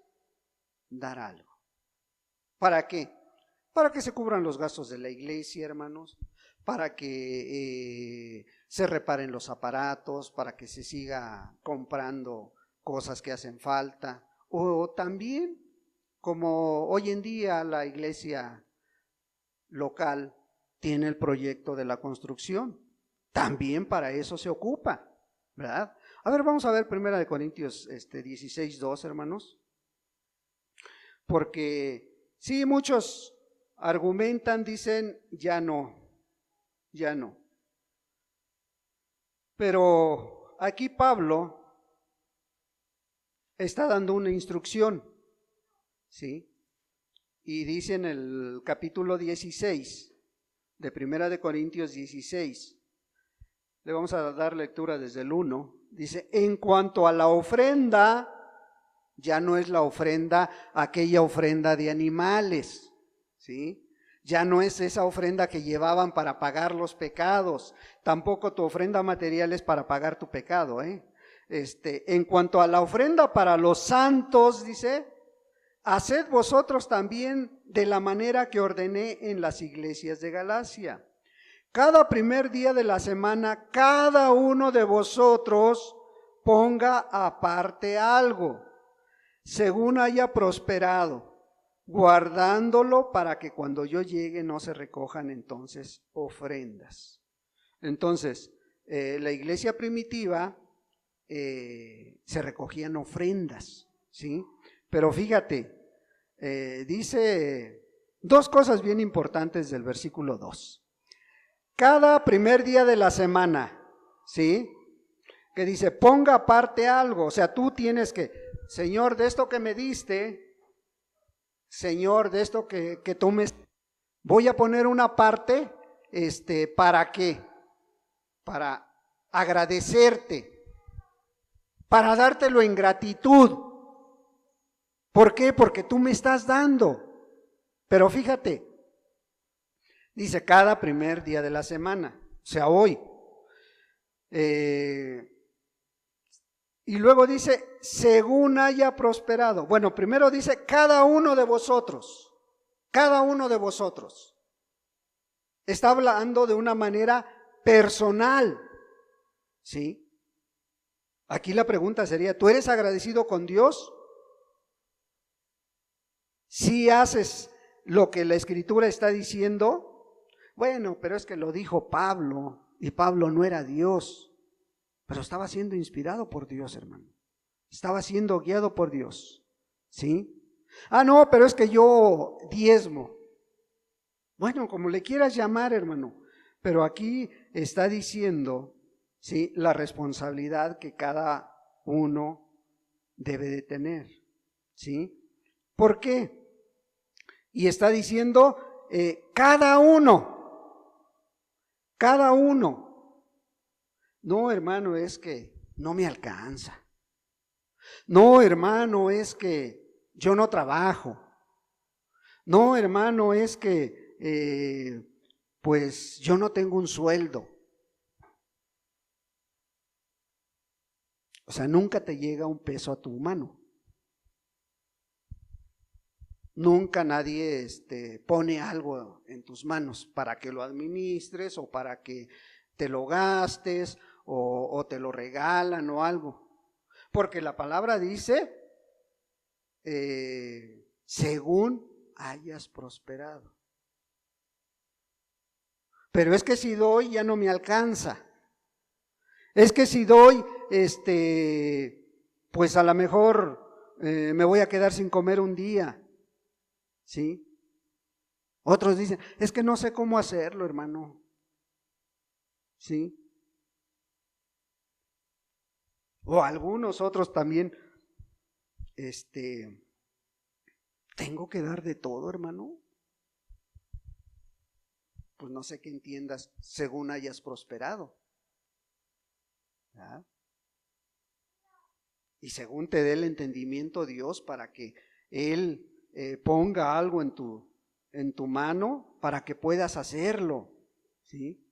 dar algo. ¿Para qué? Para que se cubran los gastos de la iglesia, hermanos, para que se reparen los aparatos, para que se siga comprando cosas que hacen falta, o también, como hoy en día la iglesia local tiene el proyecto de la construcción, también para eso se ocupa, ¿verdad? A ver, vamos a ver 1 Corintios 16:2, hermanos, porque sí, muchos argumentan, dicen, ya no, pero aquí Pablo está dando una instrucción, ¿sí? Y dice en el capítulo 16 de 1 Corintios 16, le vamos a dar lectura desde el 1, dice, en cuanto a la ofrenda, ya no es la ofrenda, aquella ofrenda de animales, ¿sí? Ya no es esa ofrenda que llevaban para pagar los pecados, tampoco tu ofrenda material es para pagar tu pecado, en cuanto a la ofrenda para los santos, dice, haced vosotros también de la manera que ordené en las iglesias de Galacia. Cada primer día de la semana, cada uno de vosotros ponga aparte algo, según haya prosperado, guardándolo para que cuando yo llegue no se recojan entonces ofrendas. Entonces, la iglesia primitiva se recogían ofrendas, ¿sí? Pero fíjate, dice dos cosas bien importantes del versículo 2. Cada primer día de la semana, ¿sí? Que dice, ponga aparte algo, o sea, tú tienes que, Señor, de esto que me diste, Señor, de esto que tú me, voy a poner una parte, ¿para qué? Para agradecerte, para dártelo en gratitud. ¿Por qué? Porque tú me estás dando. Pero fíjate, dice cada primer día de la semana, o sea, hoy. Y luego dice, según haya prosperado. Bueno, primero dice, cada uno de vosotros. Está hablando de una manera personal, ¿sí? Aquí la pregunta sería, ¿tú eres agradecido con Dios? ¿Sí haces lo que la Escritura está diciendo? Bueno, pero es que lo dijo Pablo, y Pablo no era Dios, pero estaba siendo inspirado por Dios, hermano. Estaba siendo guiado por Dios, ¿sí? Ah, no, pero es que yo diezmo. Bueno, como le quieras llamar, hermano, pero aquí está diciendo, ¿sí?, la responsabilidad que cada uno debe de tener, ¿sí? ¿Por qué? Y está diciendo, cada uno. No, hermano, es que no me alcanza. No, hermano, es que yo no trabajo. No, hermano, es que pues yo no tengo un sueldo. O sea, nunca te llega un peso a tu mano. Nunca nadie pone algo en tus manos para que lo administres o para que te lo gastes o te lo regalan o algo. Porque la palabra dice, según hayas prosperado. Pero es que si doy ya no me alcanza. Es que si doy, pues a lo mejor me voy a quedar sin comer un día. ¿Sí? Otros dicen, es que no sé cómo hacerlo, hermano. ¿Sí? O algunos otros también, tengo que dar de todo, hermano. Pues no sé qué entiendas según hayas prosperado. ¿Verdad? Y según te dé el entendimiento Dios para que Él ponga algo en tu mano para que puedas hacerlo. ¿Sí?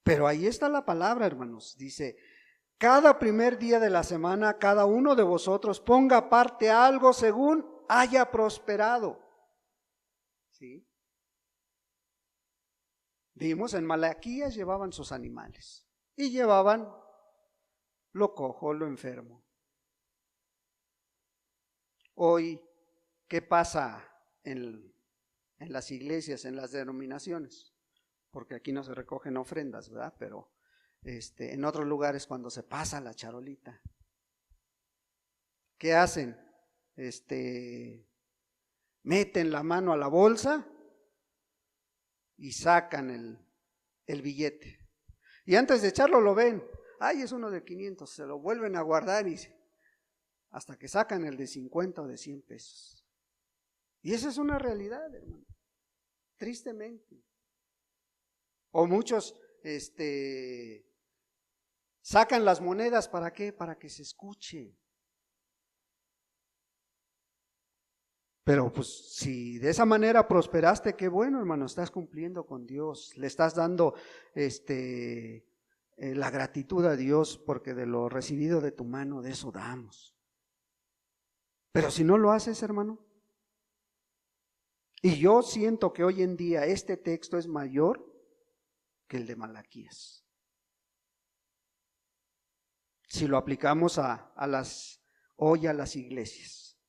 Pero ahí está la palabra, hermanos. Dice, cada primer día de la semana, cada uno de vosotros ponga aparte algo según haya prosperado. ¿Sí? Vimos en Malaquías llevaban sus animales y llevaban lo cojo, lo enfermo. Hoy, ¿qué pasa en las iglesias, en las denominaciones? Porque aquí no se recogen ofrendas, ¿verdad? Pero en otros lugares cuando se pasa la charolita, ¿qué hacen? Meten la mano a la bolsa y sacan el billete. Y antes de echarlo lo ven, ay, es uno de 500, se lo vuelven a guardar y hasta que sacan el de 50 o de 100 pesos. Y esa es una realidad, hermano, tristemente. O muchos sacan las monedas, ¿para qué? Para que se escuche. Pero pues si de esa manera prosperaste, qué bueno, hermano, estás cumpliendo con Dios, le estás dando la gratitud a Dios porque de lo recibido de tu mano, de eso damos. Pero si no lo haces, hermano, y yo siento que hoy en día este texto es mayor que el de Malaquías. Si lo aplicamos hoy a las iglesias.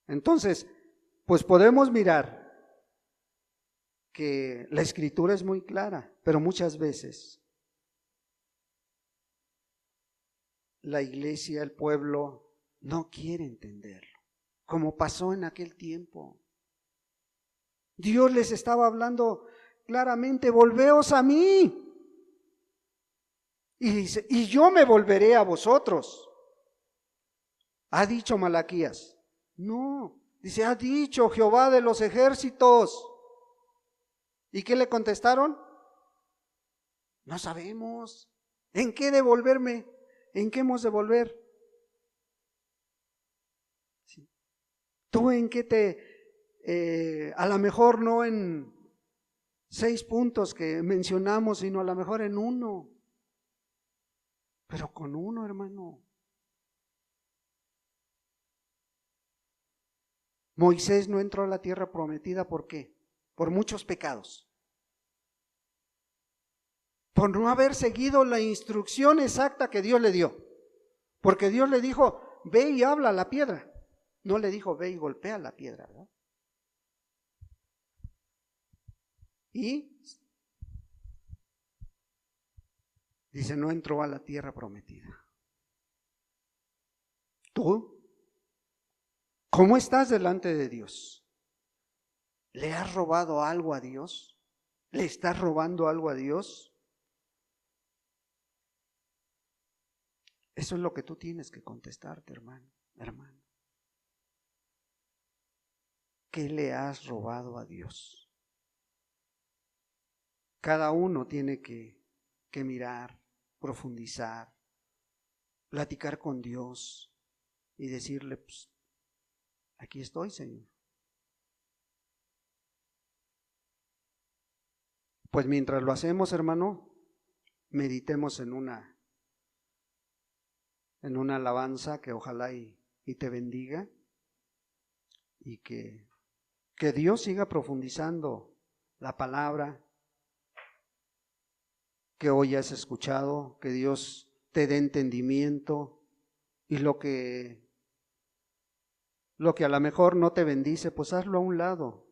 Entonces, pues podemos mirar que la escritura es muy clara, pero muchas veces la iglesia, el pueblo, no quiere entenderlo, como pasó en aquel tiempo. Dios les estaba hablando claramente, volveos a mí. Y dice, y yo me volveré a vosotros. ¿Ha dicho Malaquías? No, dice, ha dicho Jehová de los ejércitos. ¿Y qué le contestaron? No sabemos. ¿En qué devolverme? ¿En qué hemos de volver? ¿Sí? ¿Tú en qué a lo mejor no en 6 puntos que mencionamos, sino a lo mejor en uno? Pero con uno, hermano. Moisés no entró a la tierra prometida, ¿por qué? Por muchos pecados. Por no haber seguido la instrucción exacta que Dios le dio. Porque Dios le dijo, ve y habla a la piedra. No le dijo, ve y golpea la piedra, ¿verdad? Y dice, no entró a la tierra prometida. ¿Tú? ¿Cómo estás delante de Dios? ¿Le has robado algo a Dios? ¿Le estás robando algo a Dios? Eso es lo que tú tienes que contestarte, hermano. ¿Qué le has robado a Dios? Cada uno tiene que mirar, profundizar, platicar con Dios y decirle, pues, aquí estoy, Señor. Pues mientras lo hacemos, hermano, meditemos en una alabanza que ojalá y te bendiga y que Dios siga profundizando la palabra que hoy has escuchado, que Dios te dé entendimiento y lo que a lo mejor no te bendice, pues hazlo a un lado.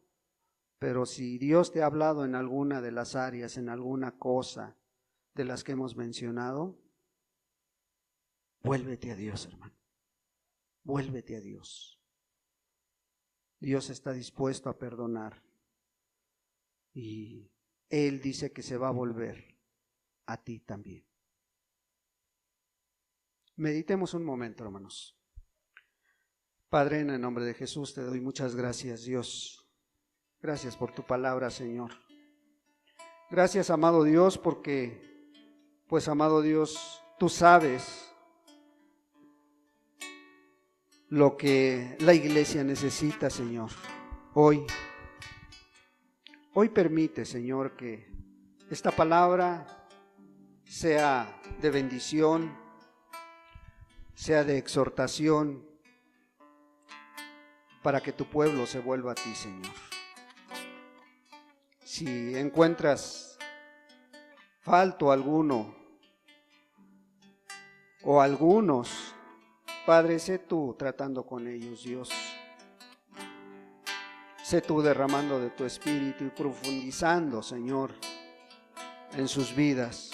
Pero si Dios te ha hablado en alguna de las áreas, en alguna cosa de las que hemos mencionado, vuélvete a Dios, hermano. Vuélvete a Dios. Dios está dispuesto a perdonar y Él dice que se va a volver a ti también. Meditemos un momento, hermanos. Padre, en el nombre de Jesús te doy muchas gracias, Dios. Gracias por tu palabra, Señor. Gracias, amado Dios, porque, pues, amado Dios, tú sabes lo que la iglesia necesita, Señor. Hoy permite, Señor, que esta palabra sea de bendición, sea de exhortación, para que tu pueblo se vuelva a ti, Señor. Si encuentras falto alguno o algunos, Padre, sé tú tratando con ellos, Dios. Sé tú derramando de tu espíritu y profundizando, Señor, en sus vidas.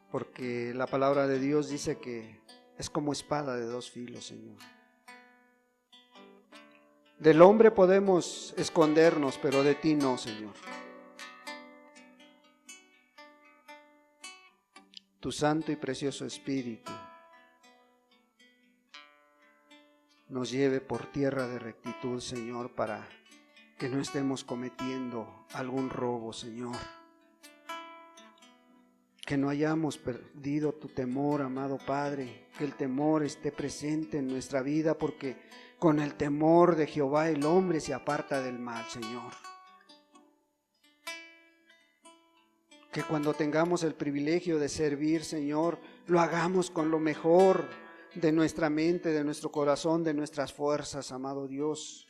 Porque la palabra de Dios dice que es como espada de dos filos, Señor. Del hombre podemos escondernos, pero de ti no, Señor. Tu santo y precioso Espíritu nos lleve por tierra de rectitud, Señor, para que no estemos cometiendo algún robo, Señor. Que no hayamos perdido tu temor, amado Padre, que el temor esté presente en nuestra vida, porque con el temor de Jehová el hombre se aparta del mal, Señor. Que cuando tengamos el privilegio de servir, Señor, lo hagamos con lo mejor de nuestra mente, de nuestro corazón, de nuestras fuerzas, amado Dios.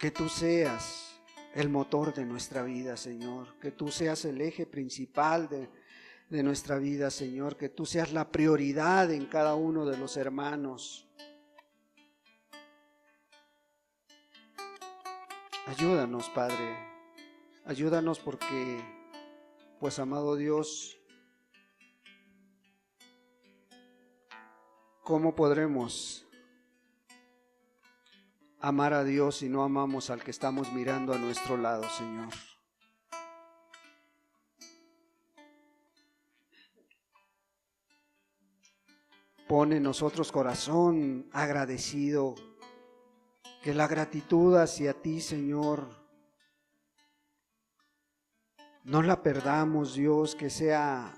Que tú seas el motor de nuestra vida, Señor. Que tú seas el eje principal de nuestra vida, Señor. Que tú seas la prioridad en cada uno de los hermanos. Ayúdanos, Padre. Ayúdanos porque, pues, amado Dios, ¿cómo podremos amar a Dios si no amamos al que estamos mirando a nuestro lado, Señor? Pon en nosotros corazón agradecido, que la gratitud hacia ti, Señor, no la perdamos, Dios, que sea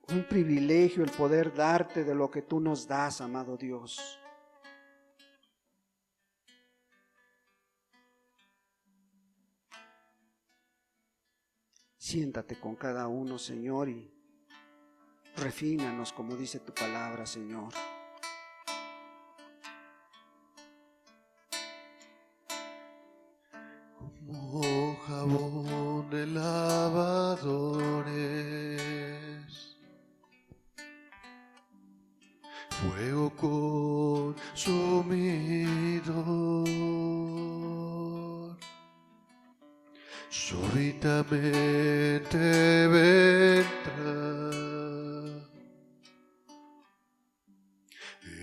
un privilegio el poder darte de lo que tú nos das, amado Dios. Siéntate con cada uno, Señor, y refínanos como dice tu palabra, Señor. Como jabón de lavadores, fuego consumidor, súbitamente vendrá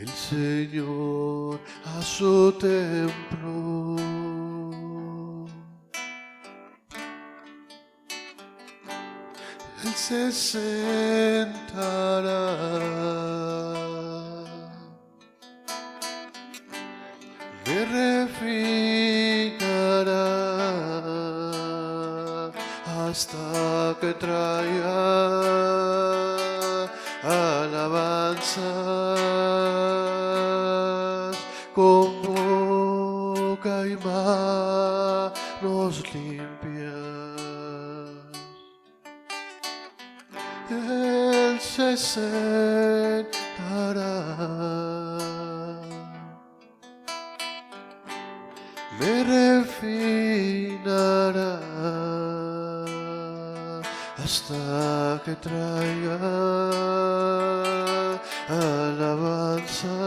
el Señor a su templo. Él se sentará me refinará hasta que traiga alabanzas con boca y manos limpias. Él se sentará, me refinará hasta que traiga alabanza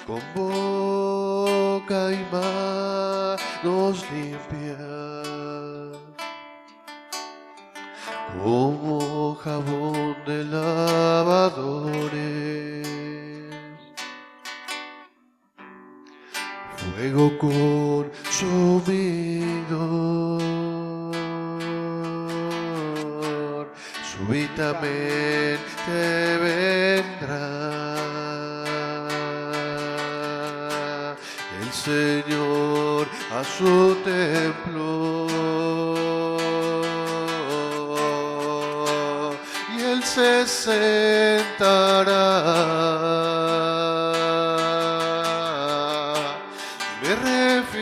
con boca y manos limpias. como jabón de lavadores, fuego consumidor, súbitamente vendrá el Señor a su templo, y Él se sentará, me refinará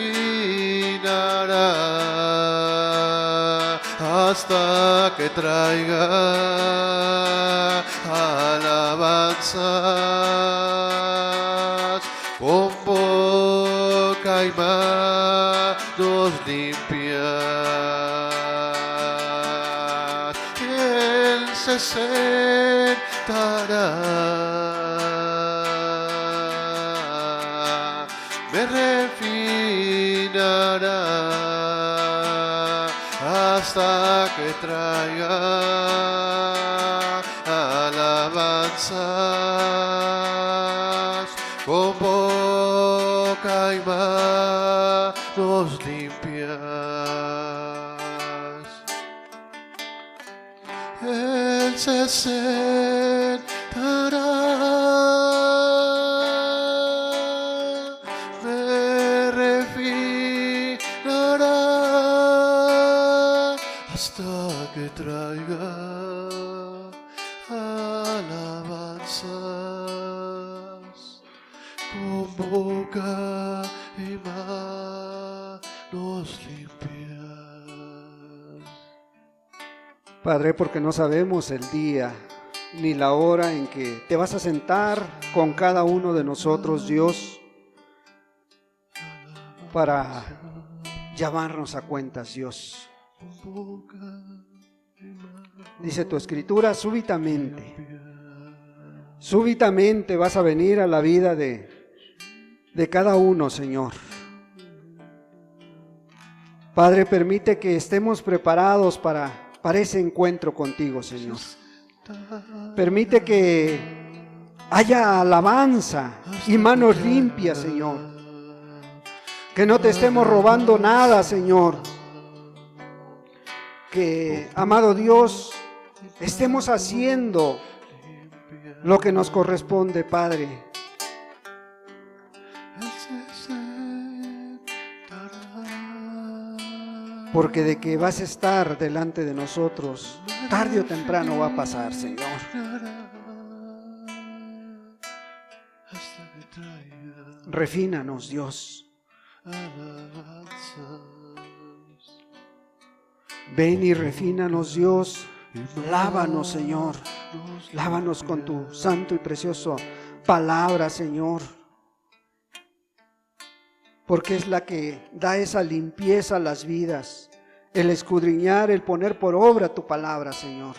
hasta que traiga alabanzas con boca y manos limpias. Él se sentará, me refinará hasta que traiga alabanzas con boca y manos limpias. Él se sentará, me refinará hasta que traiga alabanzas con boca y manos limpias. Padre, porque no sabemos el día ni la hora en que te vas a sentar con cada uno de nosotros, Dios, para llamarnos a cuentas, Dios. Dice tu escritura, súbitamente vas a venir a la vida de cada uno, Señor. Padre, permite que estemos preparados para ese encuentro contigo, Señor. Permite que haya alabanza y manos limpias, Señor. Que no te estemos robando nada, Señor. Que, amado Dios, estemos haciendo lo que nos corresponde, Padre. Porque de que vas a estar delante de nosotros, tarde o temprano va a pasar, Señor. Refínanos, Dios. Ven y refínanos, Dios. Lávanos, Señor. Lávanos con tu santo y precioso palabra, Señor. Porque es la que da esa limpieza a las vidas, el escudriñar, el poner por obra tu palabra, Señor.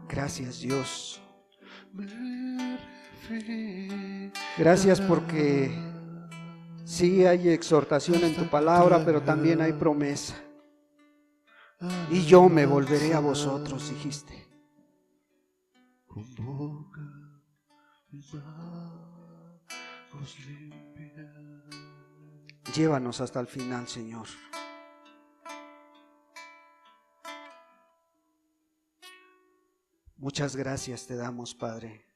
Gracias, Dios. Gracias porque sí hay exhortación en tu palabra, pero también hay promesa. Y yo me volveré a vosotros, dijiste. Llévanos hasta el final, Señor. Muchas gracias te damos, Padre.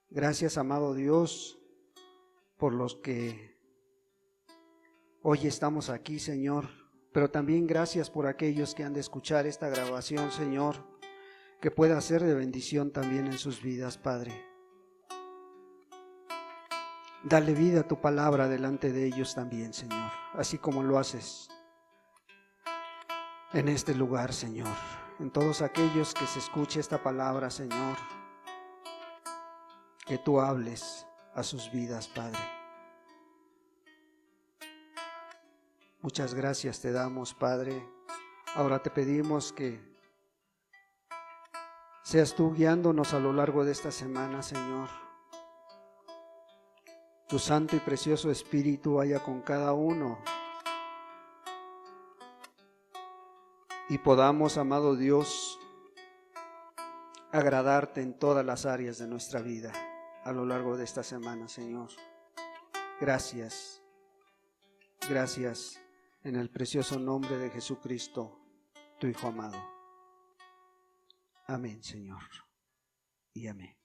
Gracias, amado Dios, por los que hoy estamos aquí, Señor. Pero también gracias por aquellos que han de escuchar esta grabación, Señor, que pueda ser de bendición también en sus vidas, Padre. Dale vida a tu palabra delante de ellos también, Señor, así como lo haces en este lugar, Señor. En todos aquellos que se escuche esta palabra, Señor, que tú hables a sus vidas, Padre. Muchas gracias te damos, Padre. Ahora te pedimos que seas tú guiándonos a lo largo de esta semana, Señor. tu santo y precioso Espíritu vaya con cada uno y podamos, amado Dios, agradarte en todas las áreas de nuestra vida a lo largo de esta semana, Señor. Gracias, gracias en el precioso nombre de Jesucristo, tu Hijo amado. Amén, Señor, y amén.